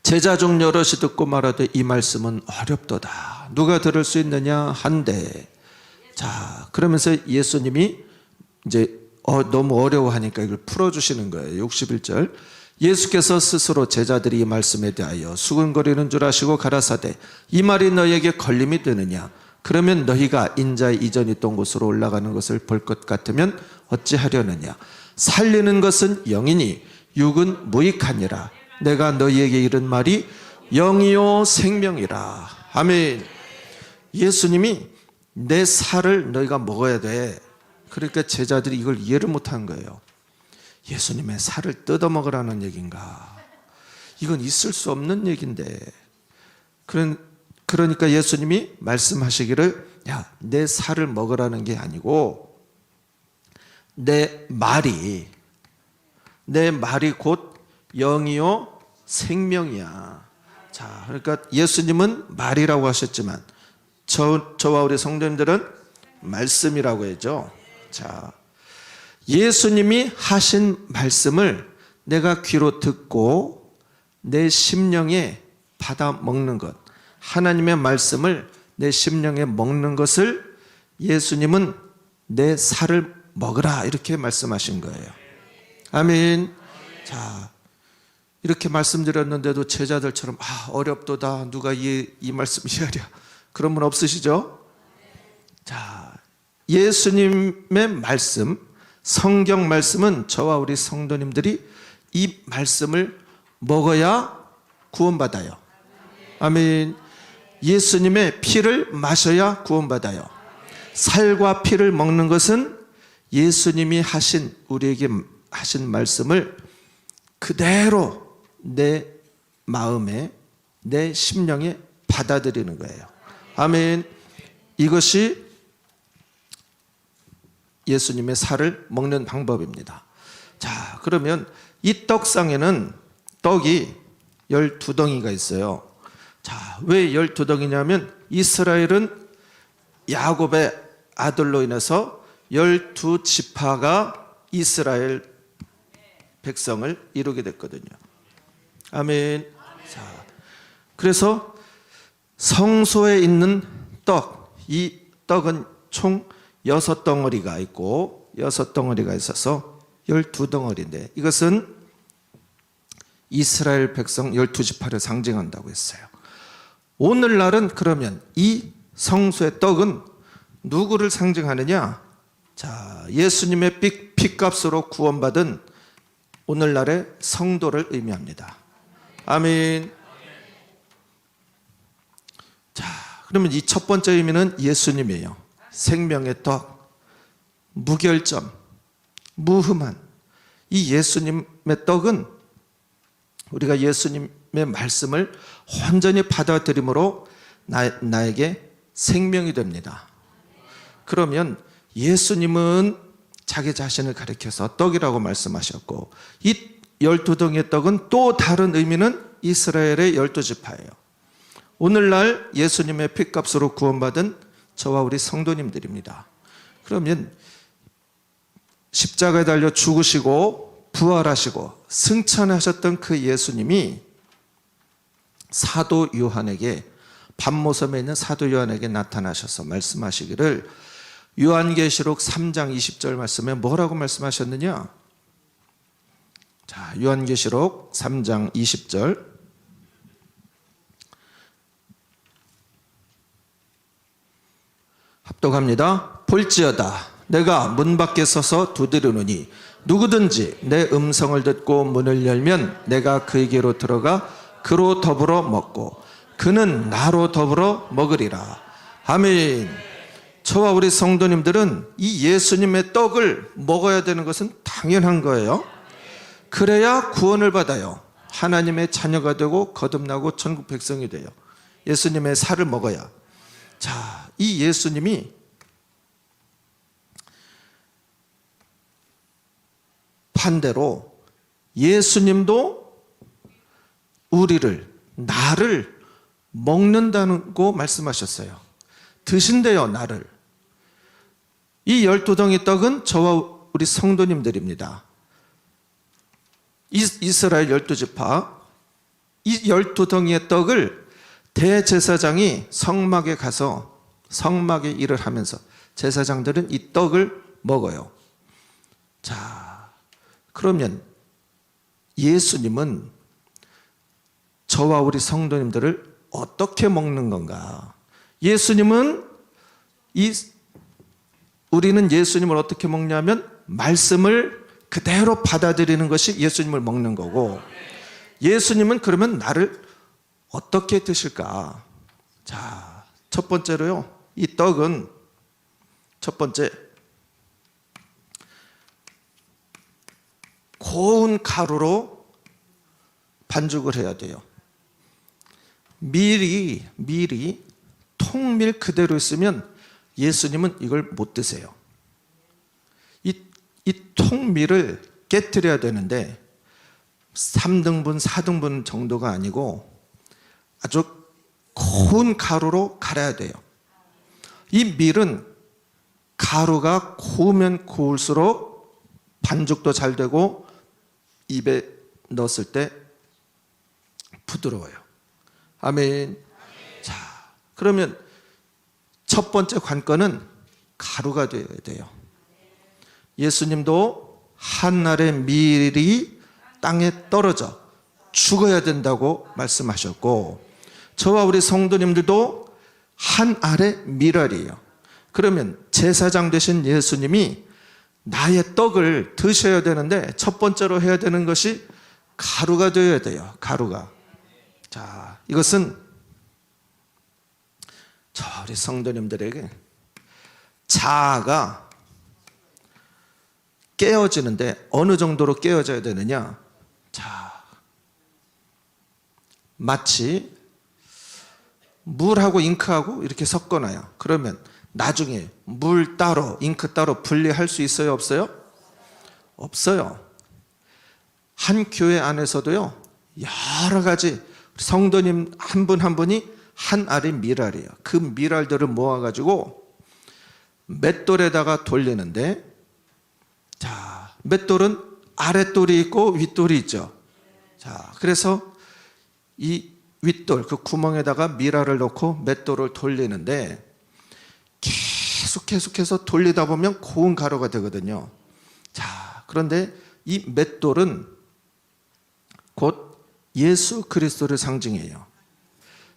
제자 중 여럿이 듣고 말하되 이 말씀은 어렵도다. 누가 들을 수 있느냐 한데. 자, 그러면서 예수님이 이제 너무 어려워하니까 이걸 풀어주시는 거예요. 61절. 예수께서 스스로 제자들이 이 말씀에 대하여 수근거리는 줄 아시고 가라사대 이 말이 너희에게 걸림이 되느냐? 그러면 너희가 인자의 이전 있던 곳으로 올라가는 것을 볼 것 같으면 어찌하려느냐? 살리는 것은 영이니 육은 무익하니라. 내가 너희에게 이른 말이 영이요 생명이라. 아멘. 예수님이 내 살을 너희가 먹어야 돼. 그러니까 제자들이 이걸 이해를 못한 거예요. 예수님의 살을 뜯어 먹으라는 얘기인가? 이건 있을 수 없는 얘기인데. 그러니까 예수님이 말씀하시기를 야, 내 살을 먹으라는 게 아니고 내 말이 곧 영이요 생명이야. 자, 그러니까 예수님은 말이라고 하셨지만 저와 우리 성도님들은 말씀이라고 했죠. 자, 예수님이 하신 말씀을 내가 귀로 듣고 내 심령에 받아 먹는 것, 하나님의 말씀을 내 심령에 먹는 것을 예수님은 내 살을 먹으라 이렇게 말씀하신 거예요. 아멘. 자, 이렇게 말씀드렸는데도 제자들처럼 어렵도다. 누가 이 말씀 이해하랴. 그런 분 없으시죠? 자, 예수님의 말씀, 성경 말씀은 저와 우리 성도님들이 이 말씀을 먹어야 구원받아요. 아멘. 예수님의 피를 마셔야 구원받아요. 살과 피를 먹는 것은 예수님이 우리에게 하신 말씀을 그대로 내 마음에, 내 심령에 받아들이는 거예요. 아멘. 이것이 예수님의 살을 먹는 방법입니다. 자, 그러면 이 떡상에는 떡이 12덩이가 있어요. 자, 왜 12덩이냐면 이스라엘은 야곱의 아들로 인해서 12지파가 이스라엘 백성을 이루게 됐거든요. 아멘. 자, 그래서 성소에 있는 떡, 이 떡은 총 6덩어리가 있고 6덩어리가 있어서 12덩어리인데 이것은 이스라엘 백성 12지파를 상징한다고 했어요. 오늘날은 그러면 이 성소의 떡은 누구를 상징하느냐? 자, 예수님의 피값으로 구원받은 오늘날의 성도를 의미합니다. 아멘. 그러면 이 첫 번째 의미는 예수님이에요. 생명의 떡, 무결점, 무흠한 이 예수님의 떡은 우리가 예수님의 말씀을 온전히 받아들임으로 나에게 생명이 됩니다. 그러면 예수님은 자기 자신을 가리켜서 떡이라고 말씀하셨고, 이 12덩이의 떡은 또 다른 의미는 이스라엘의 12지파예요. 오늘날 예수님의 핏값으로 구원받은 저와 우리 성도님들입니다. 그러면 십자가에 달려 죽으시고 부활하시고 승천하셨던 그 예수님이 사도 요한에게, 밤모섬에 있는 사도 요한에게 나타나셔서 말씀하시기를, 요한계시록 3장 20절 말씀에 뭐라고 말씀하셨느냐? 자, 요한계시록 3장 20절 합독합니다. 볼지어다 내가 문 밖에 서서 두드리노니 누구든지 내 음성을 듣고 문을 열면 내가 그에게로 들어가 그로 더불어 먹고 그는 나로 더불어 먹으리라. 아멘. 저와 우리 성도님들은 이 예수님의 떡을 먹어야 되는 것은 당연한 거예요. 그래야 구원을 받아요. 하나님의 자녀가 되고 거듭나고 천국 백성이 돼요. 예수님의 살을 먹어야. 자, 이 예수님이 반대로 예수님도 우리를, 나를 먹는다고 말씀하셨어요. 드신대요, 나를. 이 12덩이 떡은 저와 우리 성도님들입니다. 이스라엘 12지파, 이 12덩이의 떡을 대제사장이 성막에 가서 성막의 일을 하면서 제사장들은 이 떡을 먹어요. 자, 그러면 예수님은 저와 우리 성도님들을 어떻게 먹는 건가? 예수님은 우리는 예수님을 어떻게 먹냐면 말씀을 그대로 받아들이는 것이 예수님을 먹는 거고, 예수님은 그러면 나를 어떻게 드실까? 자, 첫 번째로요, 이 떡은 첫 번째 고운 가루로 반죽을 해야 돼요. 밀이 통밀 그대로 있으면 예수님은 이걸 못 드세요. 이 통밀을 깨트려야 되는데 3등분, 4등분 정도가 아니고 아주 고운 가루로 갈아야 돼요. 이 밀은 가루가 고우면 고울수록 반죽도 잘 되고 입에 넣었을 때 부드러워요. 아멘. 자, 그러면 첫 번째 관건은 가루가 되어야 돼요. 예수님도 한 알의 밀이 땅에 떨어져 죽어야 된다고 말씀하셨고, 저와 우리 성도님들도 한 알의 밀알이에요. 그러면 제사장 되신 예수님이 나의 떡을 드셔야 되는데 첫 번째로 해야 되는 것이 가루가 되어야 돼요. 가루가. 자, 이것은 저 우리 성도님들에게 자아가 깨어지는데 어느 정도로 깨어져야 되느냐? 자, 마치 물하고 잉크하고 이렇게 섞어놔요. 그러면 나중에 물 따로 잉크 따로 분리할 수 있어요, 없어요? 없어요. 한 교회 안에서도요, 여러 가지 성도님 한 분 한 분이 한 알의 밀알이에요. 그 밀알들을 모아가지고 맷돌에다가 돌리는데, 자, 맷돌은 아랫돌이 있고 윗돌이 있죠. 자, 그래서 이 윗돌, 그 구멍에다가 밀알을 넣고 맷돌을 돌리는데 계속해서 돌리다 보면 고운 가루가 되거든요. 자, 그런데 이 맷돌은 곧 예수 그리스도를 상징해요.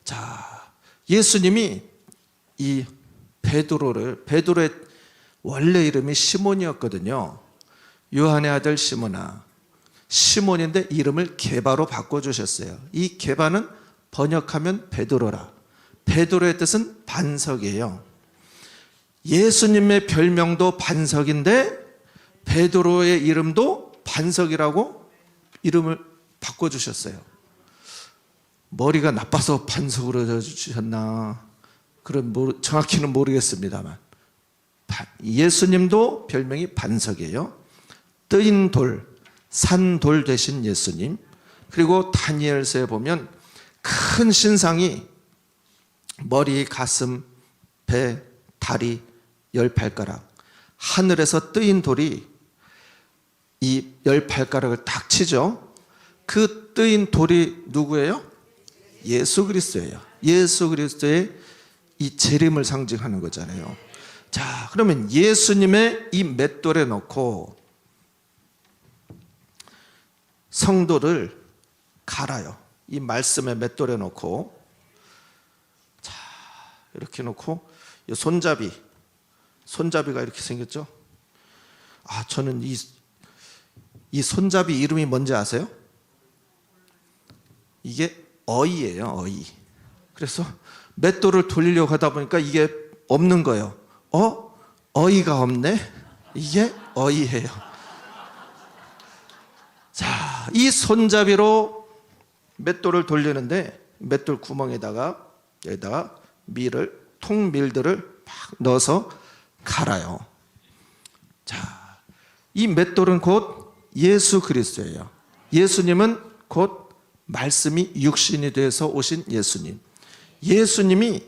자, 예수님이 이 베드로의 원래 이름이 시몬이었거든요. 요한의 아들 시몬아. 시몬인데 이름을 게바로 바꿔주셨어요. 이 게바는 번역하면 베드로라. 베드로의 뜻은 반석이에요. 예수님의 별명도 반석인데 베드로의 이름도 반석이라고 이름을 바꿔주셨어요. 머리가 나빠서 반석으로 주셨나? 그런 정확히는 모르겠습니다만 예수님도 별명이 반석이에요. 뜨인 돌, 산돌 되신 예수님. 그리고 다니엘서에 보면 큰 신상이 머리, 가슴, 배, 다리, 18가락 하늘에서 뜨인 돌이 이 18가락을 딱 치죠. 그 뜨인 돌이 누구예요? 예수 그리스도예요. 예수 그리스도의 이 재림을 상징하는 거잖아요. 자, 그러면 예수님의 이 맷돌에 넣고 성도를 갈아요. 이 말씀의 맷돌에 넣고, 자, 이렇게 놓고 이 손잡이가 이렇게 생겼죠. 저는 이 손잡이 이름이 뭔지 아세요? 이게 어이예요, 어이. 그래서 맷돌을 돌리려고 하다 보니까 이게 없는 거예요. 어이가 없네? 이게 어이예요. 자, 이 손잡이로 맷돌을 돌리는데 맷돌 구멍에다가 여기다가 통밀들을 막 넣어서 갈아요. 자, 이 맷돌은 곧 예수 그리스도예요. 예수님은 곧 말씀이 육신이 되어서 오신 예수님. 예수님이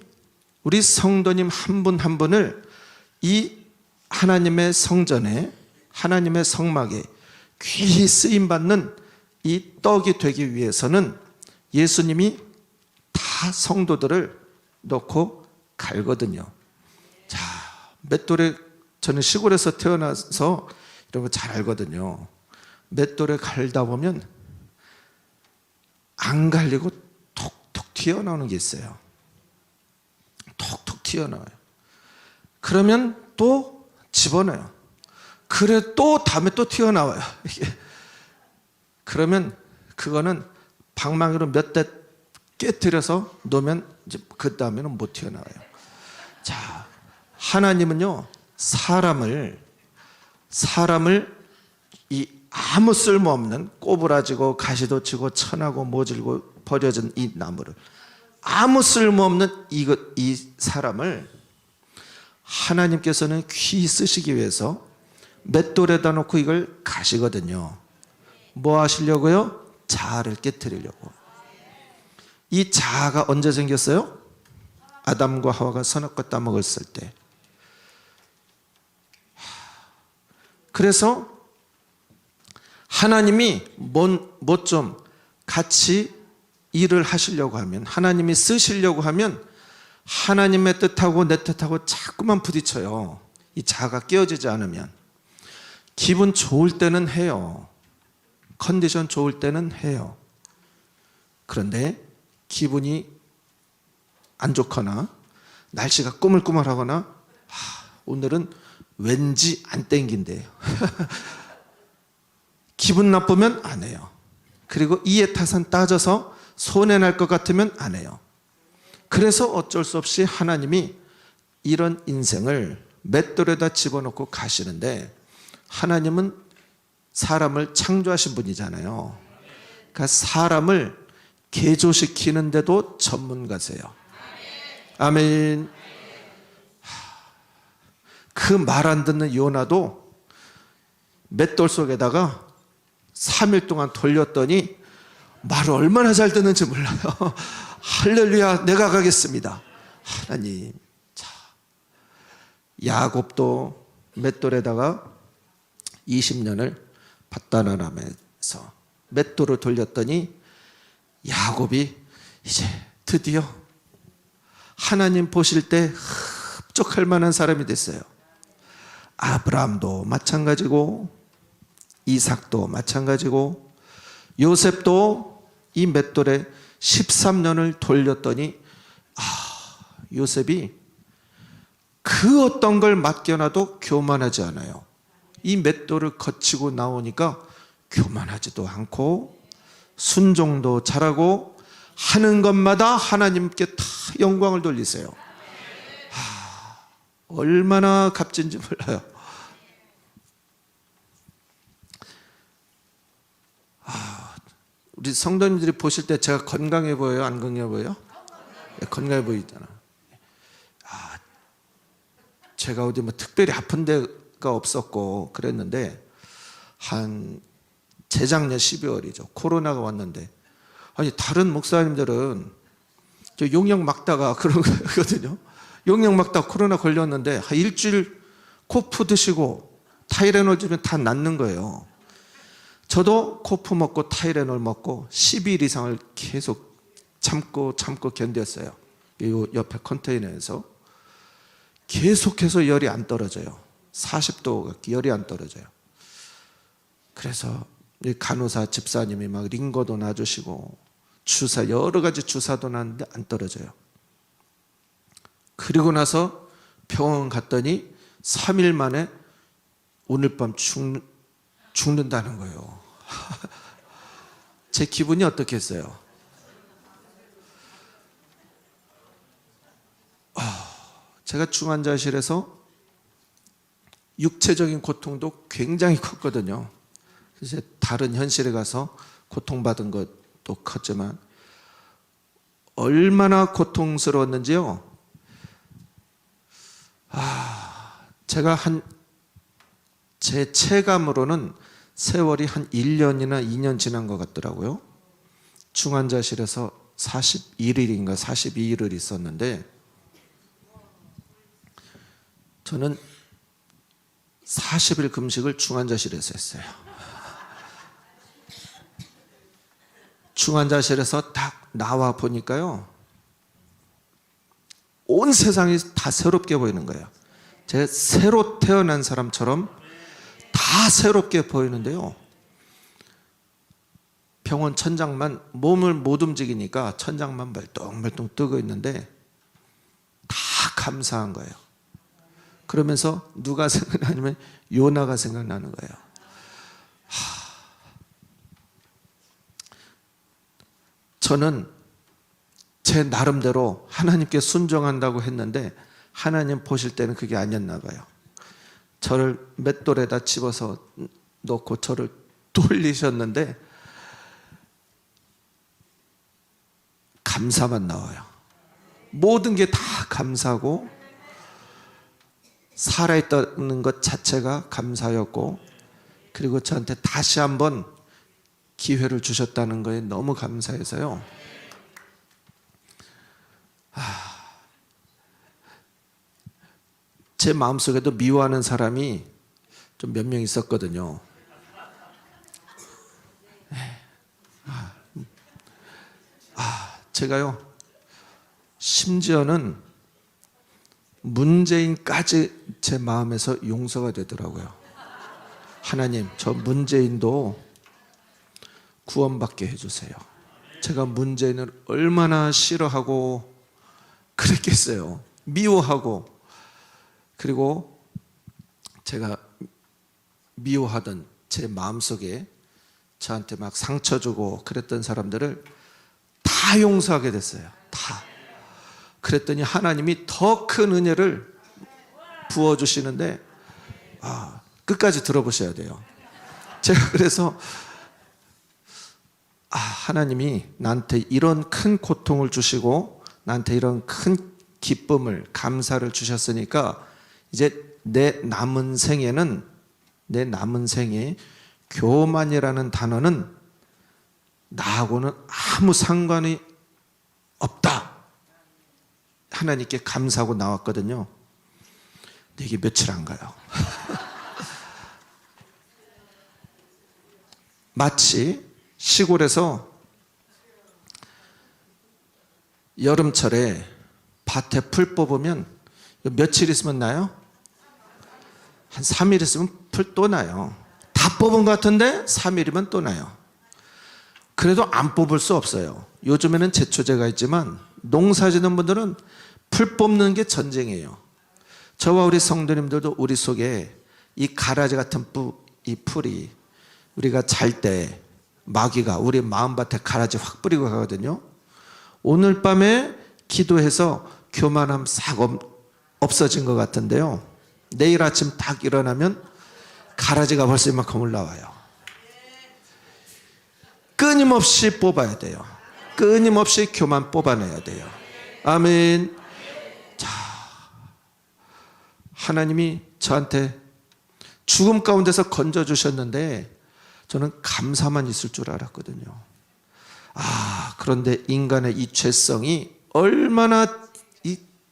우리 성도님 한 분 한 분을 이 하나님의 성전에, 하나님의 성막에 귀히 쓰임받는 이 떡이 되기 위해서는 예수님이 다 성도들을 넣고 갈거든요. 자, 맷돌에, 저는 시골에서 태어나서 이런 거 잘 알거든요. 맷돌에 갈다 보면 안 갈리고 톡톡 튀어나오는 게 있어요. 톡톡 튀어나와요. 그러면 또 집어넣어요. 그래 또 다음에 또 튀어나와요. 그러면 그거는 방망이로 몇 대 깨뜨려서 놓으면 이제 그 다음에는 못 튀어나와요. 자, 하나님은요 사람을 이 아무 쓸모없는 꼬부라지고 가시도 치고 천하고 모질고 버려진 이 나무를, 아무 쓸모없는 이 사람을 하나님께서는 귀히 쓰시기 위해서 맷돌에다 놓고 이걸 가시거든요. 뭐 하시려고요? 자아를 깨뜨리려고. 이 자아가 언제 생겼어요? 아담과 하와가 선악과 따먹었을 때. 그래서 하나님이 뭐 좀 같이 일을 하시려고 하면, 하나님이 쓰시려고 하면 하나님의 뜻하고 내 뜻하고 자꾸만 부딪혀요. 이 자아가 깨어지지 않으면. 기분 좋을 때는 해요. 컨디션 좋을 때는 해요. 그런데 기분이 안 좋거나 날씨가 꾸물꾸물하거나 오늘은 왠지 안 땡긴대요. 기분 나쁘면 안 해요. 그리고 이에 타산 따져서 손해날 것 같으면 안 해요. 그래서 어쩔 수 없이 하나님이 이런 인생을 맷돌에다 집어넣고 가시는데, 하나님은 사람을 창조하신 분이잖아요. 그러니까 사람을 개조시키는데도 전문가세요. 아멘. 그 말 안 듣는 요나도 맷돌 속에다가 3일 동안 돌렸더니 말을 얼마나 잘 듣는지 몰라요. 할렐루야, 내가 가겠습니다. 하나님. 자, 야곱도 맷돌에다가 20년을 밧다나람에서 맷돌을 돌렸더니 야곱이 이제 드디어 하나님 보실 때 흡족할 만한 사람이 됐어요. 아브라함도 마찬가지고 이삭도 마찬가지고 요셉도 이 맷돌에 13년을 돌렸더니 요셉이 그 어떤 걸 맡겨놔도 교만하지 않아요. 이 맷돌을 거치고 나오니까 교만하지도 않고 순종도 잘하고 하는 것마다 하나님께 다 영광을 돌리세요. 얼마나 값진지 몰라요. 우리 성도님들이 보실 때 제가 건강해 보여요? 안 건강해 보여요? 네, 건강해 보이잖아. 제가 어디 뭐 특별히 아픈 데가 없었고 그랬는데 한 재작년 12월이죠. 코로나가 왔는데 아니 다른 목사님들은 저 용역 막다가 그런 거거든요. 용역 막다가 코로나 걸렸는데 한 일주일 코프 드시고 타이레놀 주면 다 낫는 거예요. 저도 코프 먹고 타이레놀 먹고 10일 이상을 계속 참고 견뎠어요. 이 옆에 컨테이너에서 계속해서 열이 안 떨어져요. 40도 열이 안 떨어져요. 그래서 간호사 집사님이 막 링거도 놔주시고 주사 여러 가지 주사도 놨는데 안 떨어져요. 그리고 나서 병원 갔더니 3일 만에 오늘 밤 죽는다는 거예요. 제 기분이 어떻겠어요? 제가 중환자실에서 육체적인 고통도 굉장히 컸거든요. 그래서 다른 현실에 가서 고통받은 것도 컸지만 얼마나 고통스러웠는지요. 제가 제 체감으로는 세월이 한 1년이나 2년 지난 것 같더라고요. 중환자실에서 41일인가 42일을 있었는데 저는 40일 금식을 중환자실에서 했어요. 중환자실에서 딱 나와 보니까요, 온 세상이 다 새롭게 보이는 거예요. 제 새로 태어난 사람처럼 다 새롭게 보이는데요, 병원 천장만, 몸을 못 움직이니까 천장만 멀뚱멀뚱 뜨고 있는데 다 감사한 거예요. 그러면서 누가 생각나냐면 요나가 생각나는 거예요. 저는 제 나름대로 하나님께 순종한다고 했는데 하나님 보실 때는 그게 아니었나 봐요. 저를 맷돌에다 집어서 놓고 저를 돌리셨는데 감사만 나와요. 모든 게 다 감사고 살아있다는 것 자체가 감사였고, 그리고 저한테 다시 한번 기회를 주셨다는 거에 너무 감사해서요. 제 마음속에도 미워하는 사람이 좀 몇 명 있었거든요. 제가요, 심지어는 문재인까지 제 마음에서 용서가 되더라고요. 하나님, 저 문재인도 구원받게 해주세요. 제가 문재인을 얼마나 싫어하고 그랬겠어요. 미워하고. 그리고 제가 미워하던 제 마음속에 저한테 막 상처 주고 그랬던 사람들을 다 용서하게 됐어요. 다. 그랬더니 하나님이 더 큰 은혜를 부어주시는데, 끝까지 들어보셔야 돼요. 제가 그래서 하나님이 나한테 이런 큰 고통을 주시고 나한테 이런 큰 기쁨을, 감사를 주셨으니까 이제 내 남은 생에 교만이라는 단어는 나하고는 아무 상관이 없다. 하나님께 감사하고 나왔거든요. 근데 이게 며칠 안 가요. 마치 시골에서 여름철에 밭에 풀 뽑으면 며칠 있으면 나요? 한 3일 있으면 풀 또 나요. 다 뽑은 것 같은데 3일이면 또 나요. 그래도 안 뽑을 수 없어요. 요즘에는 제초제가 있지만 농사 짓는 분들은 풀 뽑는 게 전쟁이에요. 저와 우리 성도님들도 우리 속에 이 가라지 같은 이 풀이, 우리가 잘 때 마귀가 우리 마음밭에 가라지 확 뿌리고 가거든요. 오늘 밤에 기도해서 교만함 싹 없어진 것 같은데요. 내일 아침 딱 일어나면 가라지가 벌써 이만큼 올라와요. 끊임없이 뽑아야 돼요. 끊임없이 교만 뽑아내야 돼요. 아멘. 자, 하나님이 저한테 죽음 가운데서 건져주셨는데 저는 감사만 있을 줄 알았거든요. 그런데 인간의 이 죄성이 얼마나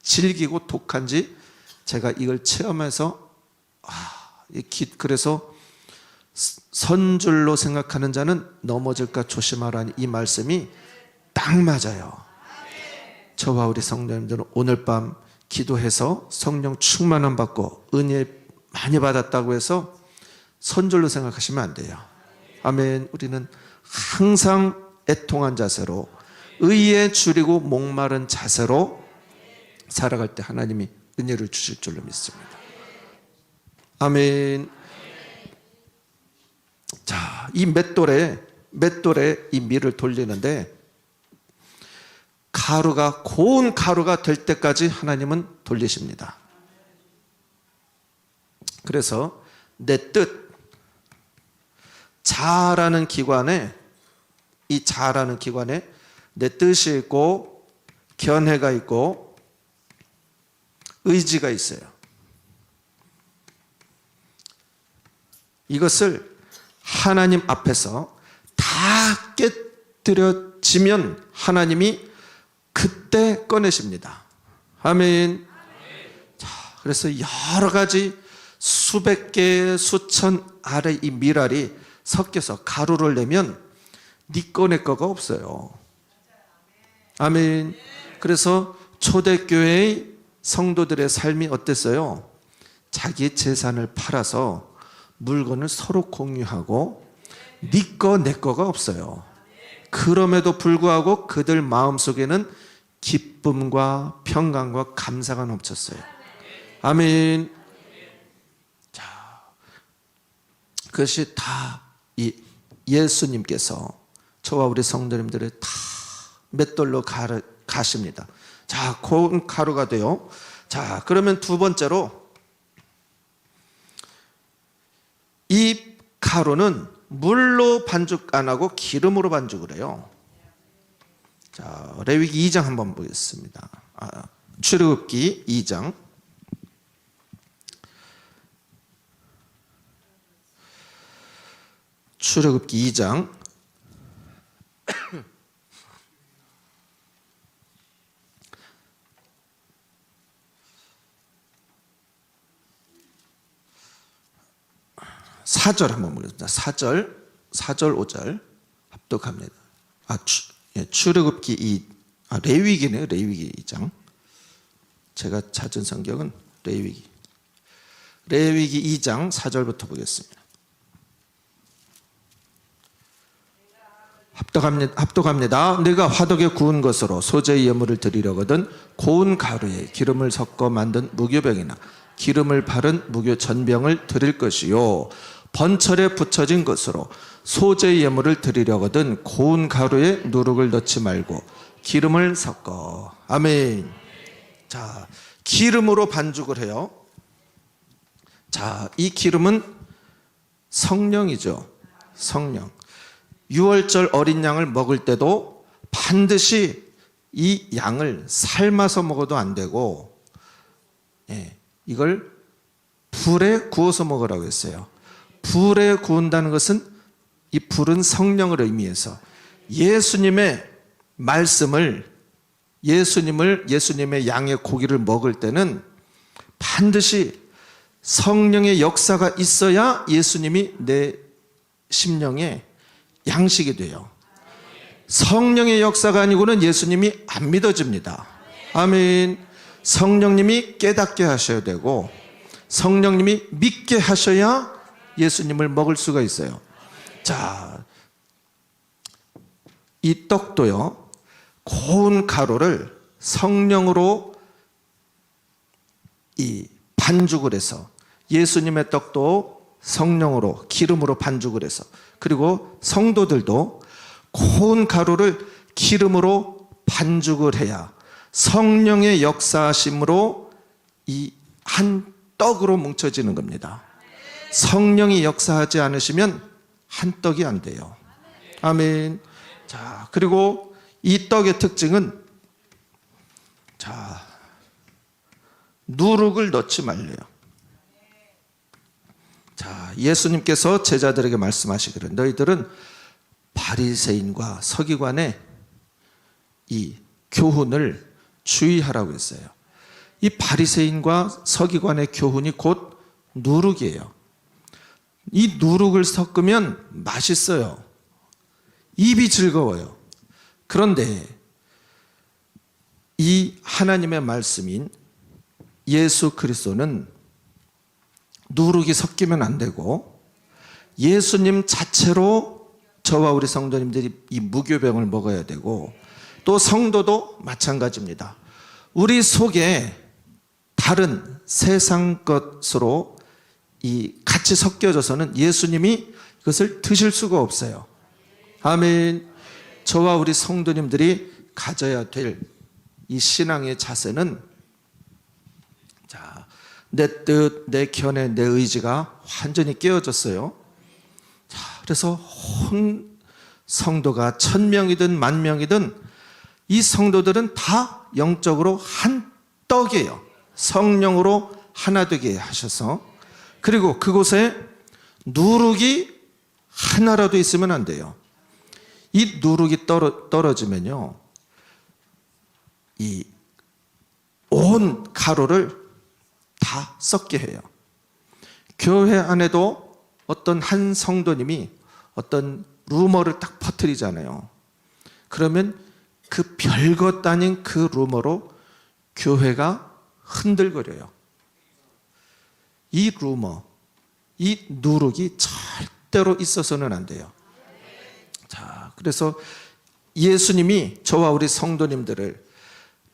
질기고 독한지 제가 이걸 체험해서 그래서 선줄로 생각하는 자는 넘어질까 조심하라는 이 말씀이 딱 맞아요. 저와 우리 성도님들은 오늘 밤 기도해서 성령 충만함 받고 은혜 많이 받았다고 해서 선줄로 생각하시면 안 돼요. 아멘. 우리는 항상 애통한 자세로 의에 줄이고 목마른 자세로 살아갈 때 하나님이 은혜를 주실 줄로 믿습니다. 아멘. 자, 이 맷돌에 이 밀을 돌리는데 고운 가루가 될 때까지 하나님은 돌리십니다. 그래서 내 뜻, 자라는 기관에 내 뜻이 있고 견해가 있고 의지가 있어요. 이것을 하나님 앞에서 다 깨뜨려지면 하나님이 그때 꺼내십니다. 아멘. 자, 그래서 여러 가지 수백 개, 수천 알의 이 밀알이 섞여서 가루를 내면 네 거 내 거가 없어요. 아멘. 그래서 초대교회의 성도들의 삶이 어땠어요? 자기 재산을 팔아서 물건을 서로 공유하고 네 거 내 거가 없어요. 그럼에도 불구하고 그들 마음속에는 기쁨과 평강과 감사가 넘쳤어요. 아멘. 자, 그것이 다 이 예수님께서 저와 우리 성도님들을 다 맷돌로 가십니다. 자, 고운 가루가 돼요. 자, 그러면 두 번째로 이 가루는 물로 반죽 안 하고 기름으로 반죽을 해요. 자, 레위기 2장 한번 보겠습니다. 출애굽기 2장. 출애굽기 2장 4절 한번 보겠습니다. 4절 5절 합독합니다. 출애굽기 레위기네요. 레위기 2장. 제가 찾은 성경은 레위기 2장 4절부터 보겠습니다. 합독합니다. 내가 화덕에 구운 것으로 소재의 예물을 드리려거든 고운 가루에 기름을 섞어 만든 무교병이나 기름을 바른 무교 전병을 드릴 것이요, 번철에 붙여진 것으로 소재의 예물을 드리려거든 고운 가루에 누룩을 넣지 말고 기름을 섞어. 아멘. 자, 기름으로 반죽을 해요. 자, 이 기름은 성령이죠. 성령. 6월절 어린 양을 먹을 때도 반드시 이 양을 삶아서 먹어도 안 되고, 이걸 불에 구워서 먹으라고 했어요. 불에 구운다는 것은 이 불은 성령을 의미해서 예수님의 말씀을, 예수님의 양의 고기를 먹을 때는 반드시 성령의 역사가 있어야 예수님이 내 심령에 양식이 돼요. 성령의 역사가 아니고는 예수님이 안 믿어집니다. 아멘. 성령님이 깨닫게 하셔야 되고 성령님이 믿게 하셔야 예수님을 먹을 수가 있어요. 자, 이 떡도요, 고운 가루를 성령으로 이 반죽을 해서, 예수님의 떡도 성령으로 기름으로 반죽을 해서, 그리고 성도들도 고운 가루를 기름으로 반죽을 해야 성령의 역사하심으로 이 한 떡으로 뭉쳐지는 겁니다. 성령이 역사하지 않으시면 한 떡이 안 돼요. 아멘. 자, 그리고 이 떡의 특징은, 자, 누룩을 넣지 말래요. 자, 예수님께서 제자들에게 말씀하시기를 너희들은 바리새인과 서기관의 이 교훈을 주의하라고 했어요. 이 바리새인과 서기관의 교훈이 곧 누룩이에요. 이 누룩을 섞으면 맛있어요. 입이 즐거워요. 그런데 이 하나님의 말씀인 예수 그리스도는 누룩이 섞이면 안 되고 예수님 자체로 저와 우리 성도님들이 이 무교병을 먹어야 되고, 또 성도도 마찬가지입니다. 우리 속에 다른 세상 것으로 이 같이 섞여져서는 예수님이 그것을 드실 수가 없어요. 아멘. 저와 우리 성도님들이 가져야 될 이 신앙의 자세는, 자, 내 뜻, 내 견해, 내 의지가 완전히 깨어졌어요. 자, 그래서 온 성도가 1000명이든 10,000명이든 이 성도들은 다 영적으로 한 떡이에요. 성령으로 하나 되게 하셔서. 그리고 그곳에 누룩이 하나라도 있으면 안 돼요. 이 누룩이 떨어지면요, 이 온 가루를 다 썩게 해요. 교회 안에도 어떤 한 성도님이 어떤 루머를 딱 퍼뜨리잖아요. 그러면 그 별것 아닌 그 루머로 교회가 흔들거려요. 이 루머, 이 누룩이 절대로 있어서는 안 돼요. 자, 그래서 예수님이 저와 우리 성도님들을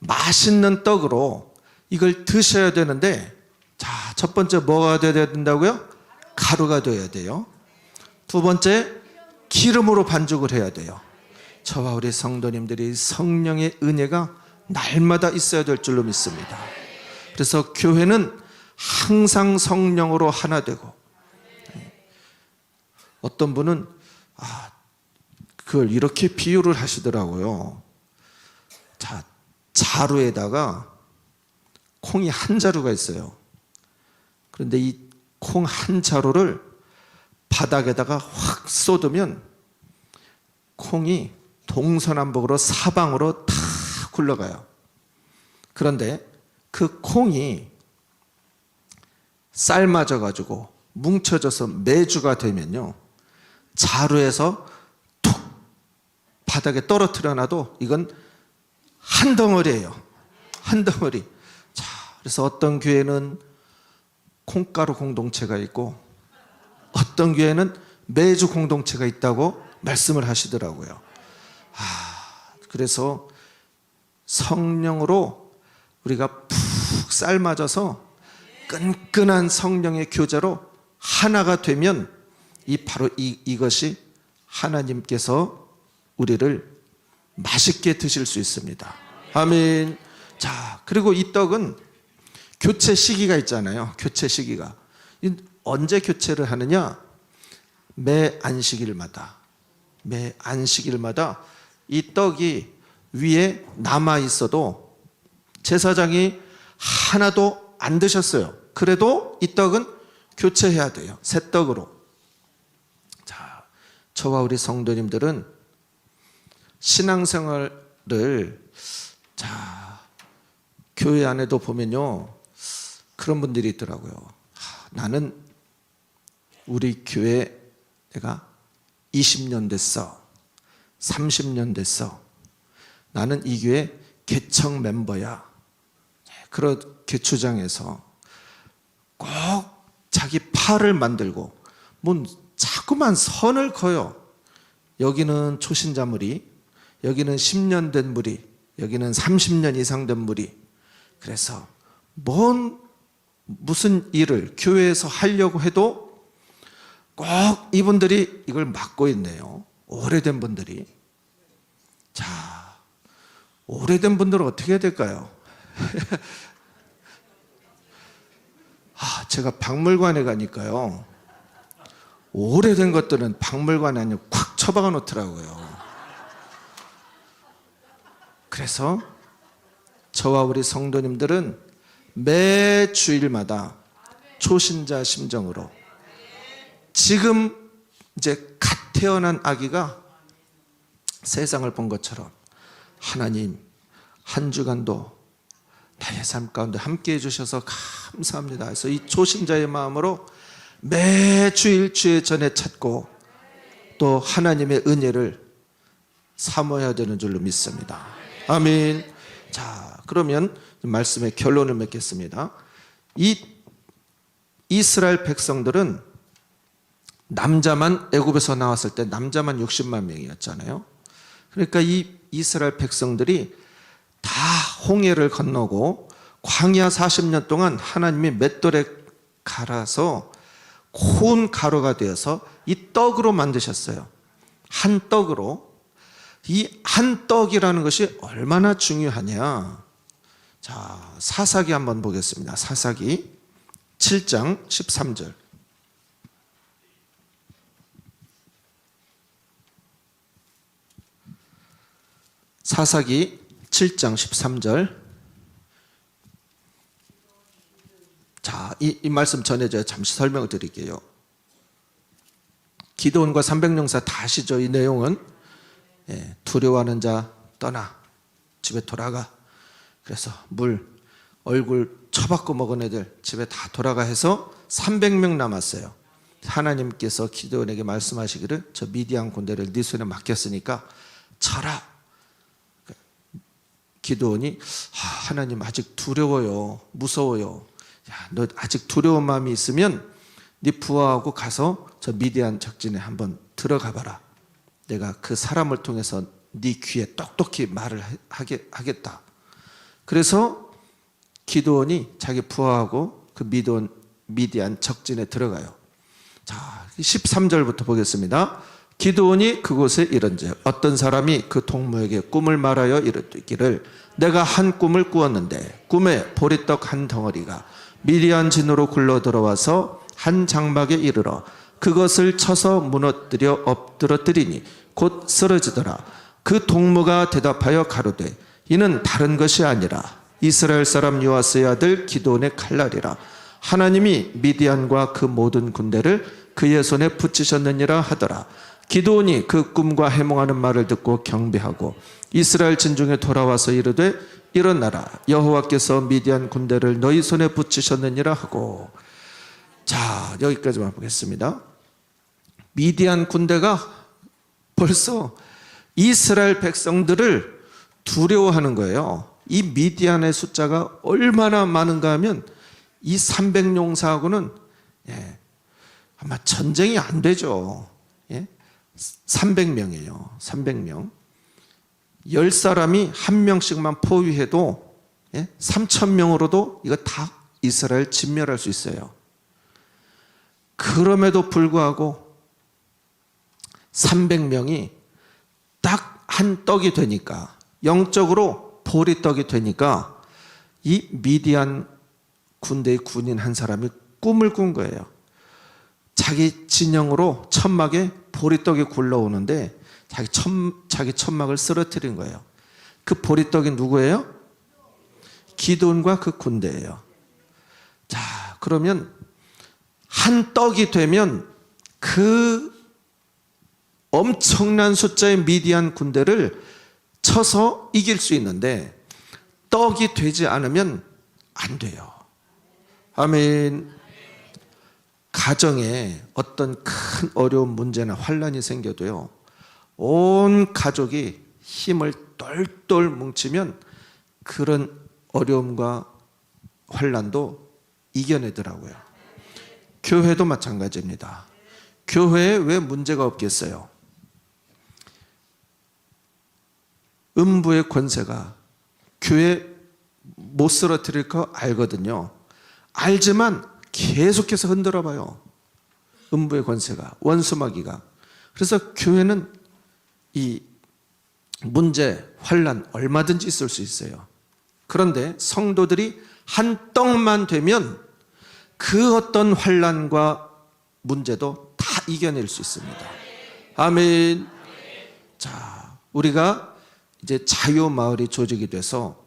맛있는 떡으로 이걸 드셔야 되는데, 자, 첫 번째 뭐가 되어야 된다고요? 가루가 되어야 돼요. 두 번째, 기름으로 반죽을 해야 돼요. 저와 우리 성도님들이 성령의 은혜가 날마다 있어야 될 줄로 믿습니다. 그래서 교회는 항상 성령으로 하나 되고, 어떤 분은 그걸 이렇게 비유를 하시더라고요. 자, 자루에다가 콩이 한 자루가 있어요. 그런데 이 콩 한 자루를 바닥에다가 확 쏟으면 콩이 동서남북으로 사방으로 다 굴러가요. 그런데 그 콩이 삶아져 가지고 뭉쳐져서 메주가 되면요, 자루에서 툭 바닥에 떨어뜨려 놔도 이건 한 덩어리예요. 한 덩어리. 자, 그래서 어떤 교회는 콩가루 공동체가 있고 어떤 교회는 메주 공동체가 있다고 말씀을 하시더라고요. 그래서 성령으로 우리가 푹 삶아져서 끈끈한 성령의 교제로 하나가 되면 바로 이것이 하나님께서 우리를 맛있게 드실 수 있습니다. 아멘. 자, 그리고 이 떡은 교체 시기가 있잖아요. 교체 시기가. 언제 교체를 하느냐? 매 안식일마다 이 떡이 위에 남아 있어도 제사장이 하나도 안 드셨어요. 그래도 이 떡은 교체해야 돼요. 새 떡으로. 자, 저와 우리 성도님들은 신앙생활을, 자, 교회 안에도 보면요, 그런 분들이 있더라고요. 나는 우리 교회 내가 20년 됐어, 30년 됐어, 나는 이 교회 개청 멤버야. 그렇게 주장해서 꼭 자기 팔을 만들고 자꾸만 선을 그어요. 여기는 초신자 무리, 여기는 10년 된 무리, 여기는 30년 이상 된 무리. 그래서 무슨 일을 교회에서 하려고 해도 꼭 이분들이 이걸 맡고 있네요. 오래된 분들이. 자, 오래된 분들은 어떻게 해야 될까요? 제가 박물관에 가니까요, 오래된 것들은 박물관에 아니고 콱 처박아 놓더라고요. 그래서 저와 우리 성도님들은 매 주일마다 초신자 심정으로 지금 이제 갓 태어난 아기가 세상을 본 것처럼 하나님 한 주간도 나의 삶 가운데 함께 해주셔서 감사합니다 해서 이 초신자의 마음으로 매주일 주의 전에 찾고 또 하나님의 은혜를 사모해야 되는 줄로 믿습니다. 아멘. 자, 그러면 말씀의 결론을 맺겠습니다. 이 이스라엘 백성들은 남자만 애굽에서 나왔을 때 남자만 60만 명이었잖아요. 그러니까 이 이스라엘 백성들이 다 홍해를 건너고 광야 40년 동안 하나님이 맷돌에 갈아서 고운 가루가 되어서 이 떡으로 만드셨어요. 한 떡으로. 이 한 떡이라는 것이 얼마나 중요하냐. 자, 사사기 한번 보겠습니다. 사사기 7장 13절. 사사기 7장 13절. 자, 이 말씀 전에 제가 잠시 설명을 드릴게요. 기드온과 300용사 다 아시죠? 이 내용은 두려워하는 자 떠나 집에 돌아가. 그래서 물 얼굴 처박고 먹은 애들 집에 다 돌아가 해서 300명 남았어요. 하나님께서 기드온에게 말씀하시기를 저 미디안 군대를 네 손에 맡겼으니까 쳐라. 기드온이 하나님 아직 두려워요, 무서워요. 야, 너 아직 두려운 마음이 있으면 네 부하하고 가서 저 미디안 적진에 한번 들어가 봐라. 내가 그 사람을 통해서 네 귀에 똑똑히 말을 하겠다. 그래서 기드온이 자기 부하하고 그 미디안 적진에 들어가요. 자, 13절부터 보겠습니다. 기드온이 그곳에 이른즉 어떤 사람이 그 동무에게 꿈을 말하여 이르기를 내가 한 꿈을 꾸었는데 꿈에 보리떡 한 덩어리가 미디안 진으로 굴러 들어와서 한 장막에 이르러 그것을 쳐서 무너뜨려 엎드러뜨리니 곧 쓰러지더라. 그 동무가 대답하여 가로되 이는 다른 것이 아니라 이스라엘 사람 요아스의 아들 기드온의 칼날이라. 하나님이 미디안과 그 모든 군대를 그의 손에 붙이셨느니라 하더라. 기드온이 그 꿈과 해몽하는 말을 듣고 경배하고 이스라엘 진중에 돌아와서 이르되 일어나라. 여호와께서 미디안 군대를 너희 손에 붙이셨느니라 하고. 자, 여기까지만 보겠습니다. 미디안 군대가 벌써 이스라엘 백성들을 두려워하는 거예요. 이 미디안의 숫자가 얼마나 많은가 하면 이 300용사하고는 아마 전쟁이 안 되죠. 300명이에요. 300명. 10사람이 한 명씩만 포위해도 3,000명으로도 이거 다 이스라엘 진멸할 수 있어요. 그럼에도 불구하고 300명이 딱 한 떡이 되니까, 영적으로 보리떡이 되니까 이 미디안 군대의 군인 한 사람이 꿈을 꾼 거예요. 자기 진영으로 천막에 보리떡이 굴러오는데 자기 천막을 쓰러뜨린 거예요. 그 보리떡이 누구예요? 기드온과 그 군대예요. 자, 그러면 한 떡이 되면 그 엄청난 숫자의 미디안 군대를 쳐서 이길 수 있는데 떡이 되지 않으면 안 돼요. 아멘. 가정에 어떤 큰 어려운 문제나 환란이 생겨도요, 온 가족이 힘을 똘똘 뭉치면 그런 어려움과 환란도 이겨내더라고요. 교회도 마찬가지입니다. 교회에 왜 문제가 없겠어요? 음부의 권세가 교회 못 쓰러뜨릴 거 알거든요. 알지만 계속해서 흔들어 봐요. 음부의 권세가, 원수마귀가. 그래서 교회는 이 문제, 환란 얼마든지 있을 수 있어요. 그런데 성도들이 한 떡만 되면 그 어떤 환난과 문제도 다 이겨낼 수 있습니다. 아멘. 자, 우리가 이제 자유마을이 조직이 돼서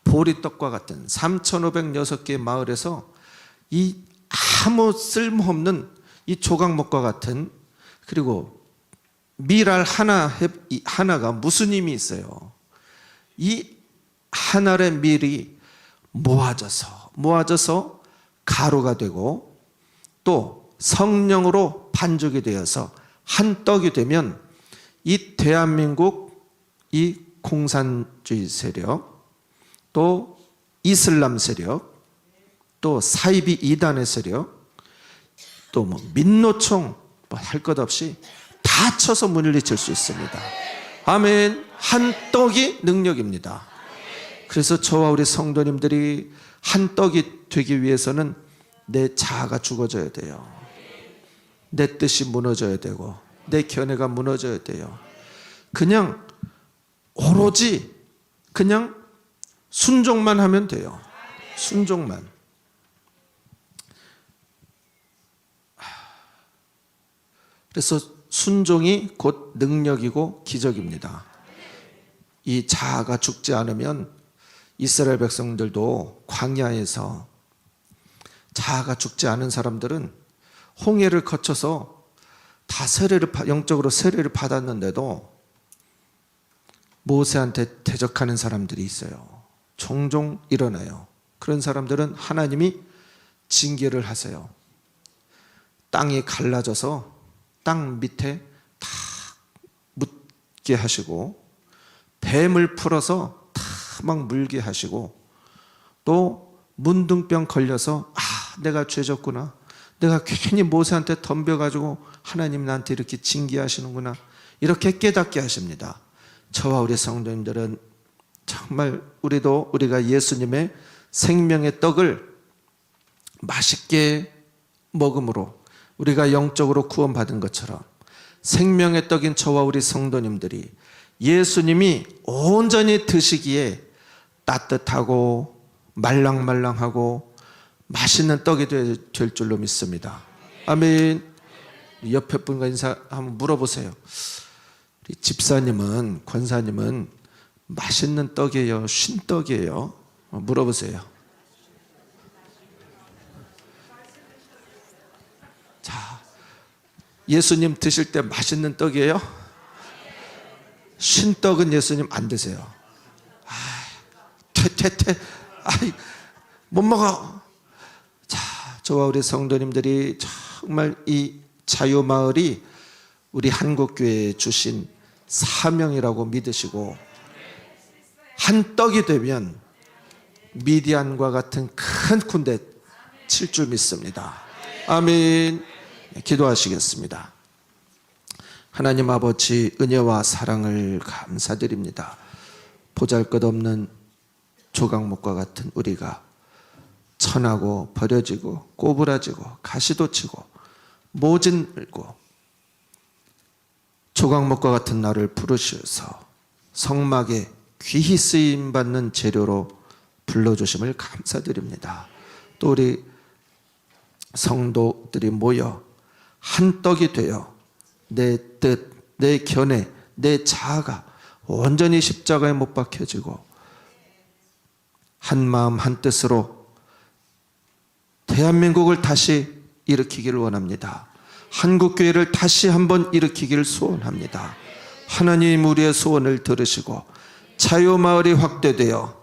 보리떡과 같은 3,506개의 마을에서 이 아무 쓸모없는 이 조각목과 같은, 그리고 밀알 하나가 무슨 힘이 있어요? 이 한 알의 밀이 모아져서 가루가 되고 또 성령으로 반죽이 되어서 한 떡이 되면 이 대한민국 이 공산주의 세력, 또 이슬람 세력, 또 사이비 이단의 세력, 또 뭐 민노총 할 것 없이 다 쳐서 물리칠 수 있습니다. 아멘. 한 떡이 능력입니다. 그래서 저와 우리 성도님들이 한 떡이 되기 위해서는 내 자아가 죽어져야 돼요. 내 뜻이 무너져야 되고 내 견해가 무너져야 돼요. 그냥 오로지 그냥 순종만 하면 돼요. 순종만. 그래서 순종이 곧 능력이고 기적입니다. 이 자아가 죽지 않으면 이스라엘 백성들도 광야에서 자아가 죽지 않은 사람들은 홍해를 거쳐서 다 영적으로 세례를 받았는데도 모세한테 대적하는 사람들이 있어요. 종종 일어나요. 그런 사람들은 하나님이 징계를 하세요. 땅이 갈라져서 땅 밑에 다 묻게 하시고 뱀을 풀어서 다 막 물게 하시고 또 문둥병 걸려서 내가 죄졌구나, 내가 괜히 모세한테 덤벼가지고 하나님 나한테 이렇게 징계하시는구나, 이렇게 깨닫게 하십니다. 저와 우리 성도님들은 정말 우리가 예수님의 생명의 떡을 맛있게 먹음으로 우리가 영적으로 구원받은 것처럼 생명의 떡인 저와 우리 성도님들이 예수님이 온전히 드시기에 따뜻하고 말랑말랑하고 맛있는 떡이 될 줄로 믿습니다. 아멘. 옆에 분과 인사 한번 물어보세요. 우리 집사님은, 권사님은 맛있는 떡이에요, 쉰떡이에요? 물어보세요. 자, 예수님 드실 때 맛있는 떡이에요? 쉰떡은 예수님 안 드세요. 못 먹어. 자, 저와 우리 성도님들이 정말 이 자유마을이 우리 한국교회에 주신 사명이라고 믿으시고 한 떡이 되면 미디안과 같은 큰 군대 칠 줄 믿습니다. 아멘. 기도하시겠습니다. 하나님 아버지, 은혜와 사랑을 감사드립니다. 보잘것없는 조각목과 같은 우리가 천하고 버려지고 꼬부라지고 가시도 치고 모진물고 조각목과 같은 나를 부르셔서 성막에 귀히 쓰임받는 재료로 불러주심을 감사드립니다. 또 우리 성도들이 모여 한 떡이 되어 내 뜻, 내 견해, 내 자아가 온전히 십자가에 못 박혀지고 한 마음 한 뜻으로 대한민국을 다시 일으키기를 원합니다. 한국교회를 다시 한번 일으키기를 소원합니다. 하나님 우리의 소원을 들으시고 자유마을이 확대되어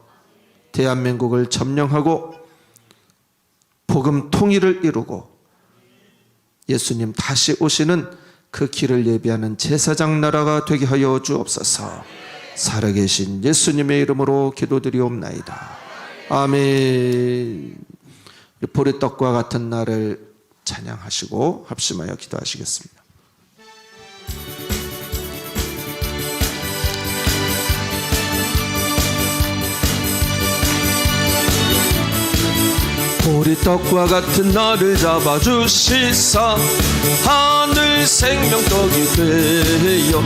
대한민국을 점령하고 복음 통일을 이루고 예수님 다시 오시는 그 길을 예비하는 제사장 나라가 되게 하여 주옵소서. 살아계신 예수님의 이름으로 기도드리옵나이다. 아멘. 보리떡과 같은 날을 찬양하시고 합심하여 기도하시겠습니다. 보리떡과 같은 나를 잡아주시사 하늘 생명떡이 되어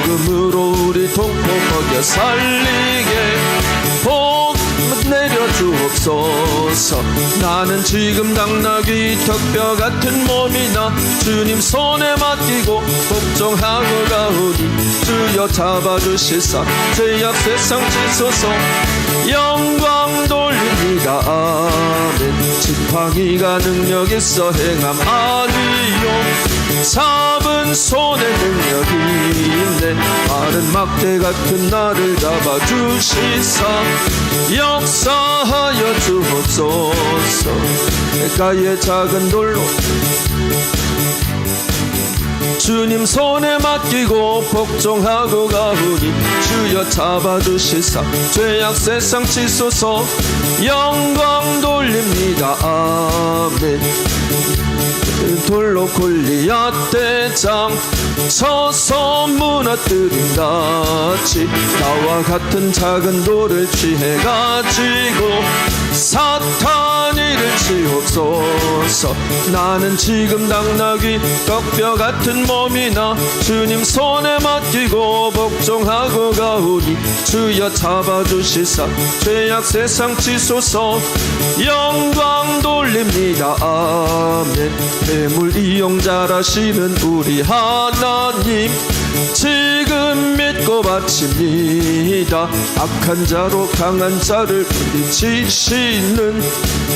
복음으로 우리 동포 먹여 살리게 내려주옵소서. 나는 지금 당나귀 턱뼈 같은 몸이나 주님 손에 맡기고 복종하고 가오니 주여 잡아주시사 죄악 세상 지소서. 영광 돌립니다. 아멘. 지팡이가 능력 있어 행함 아니요. 잡은 손에 능력이 있네. 마른 막대 같은 나를 잡아주시사 역사하여 주옵소서. 냇가의 작은 돌로 주님 손에 맡기고 복종하고 가오니 주여 잡아주시사 죄악 세상 치소서. 영광 돌립니다. 아멘. 돌로 골리앗 대장 쳐서 무너뜨린 같이 나와 같은 작은 돌을 취해가지고 사탄 이를 치옵소서. 나는 지금 당나귀 턱뼈 같은 몸이나 주님 손에 맡기고 복종하고 가오니 주여 잡아주시사 죄악 세상 치소서. 영광 돌립니다. 아멘. 뇌물 이용자라시는 우리 하나님 지금 믿고 바칩니다. 악한 자로 강한 자를 물리치시는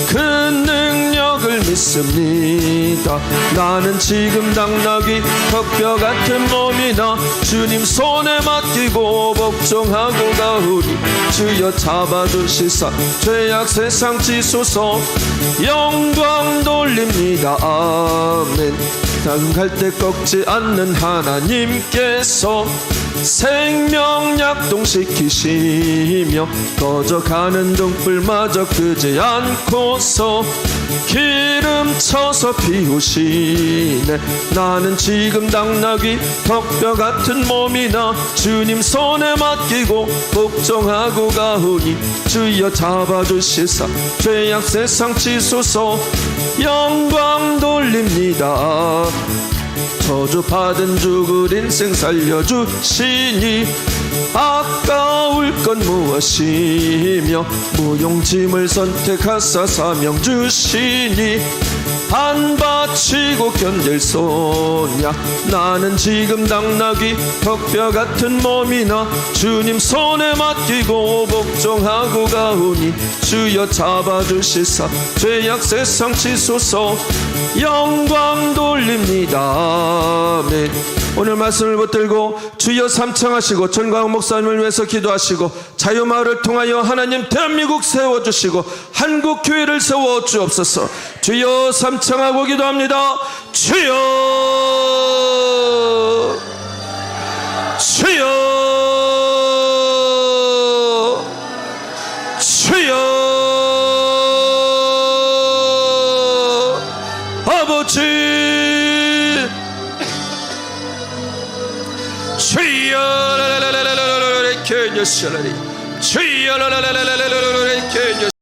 그 능력을 믿습니다. 나는 지금 당나귀 턱뼈 같은 몸이나 주님 손에 맡기고 복종하고 가오니 주여 잡아주시사 죄악 세상 치소서. 영광 돌립니다. 아멘. 다음 갈 때 꺾지 않는 하나님께서 생명 약동시키시며 꺼져가는 등불마저 끄지 않고서 기름 쳐서 피우시네. 나는 지금 당나귀 턱뼈 같은 몸이나 주님 손에 맡기고 복종하고 가오니 주여 잡아주시사 죄악 세상 치소서. 영광 돌립니다. 저주받은 죽을 인생 살려주시니 아까울 건 무엇이며 무용짐을 선택하사 사명 주시니 안 바치고 견딜 소냐. 나는 지금 당나귀 턱뼈 같은 몸이나 주님 손에 맡기고 복종하고 가오니 주여 잡아주시사 죄악 세상 치소서. 영광 돌립니다. 아멘. 오늘 말씀을 붙들고 주여 삼창하시고 전광훈 목사님을 위해서 기도하시고 자유마을을 통하여 하나님 대한민국 세워주시고 한국 교회를 세워 주옵소서. 주여 삼창하고 기도합니다. 주여 주여 주여 아버지 주여 주여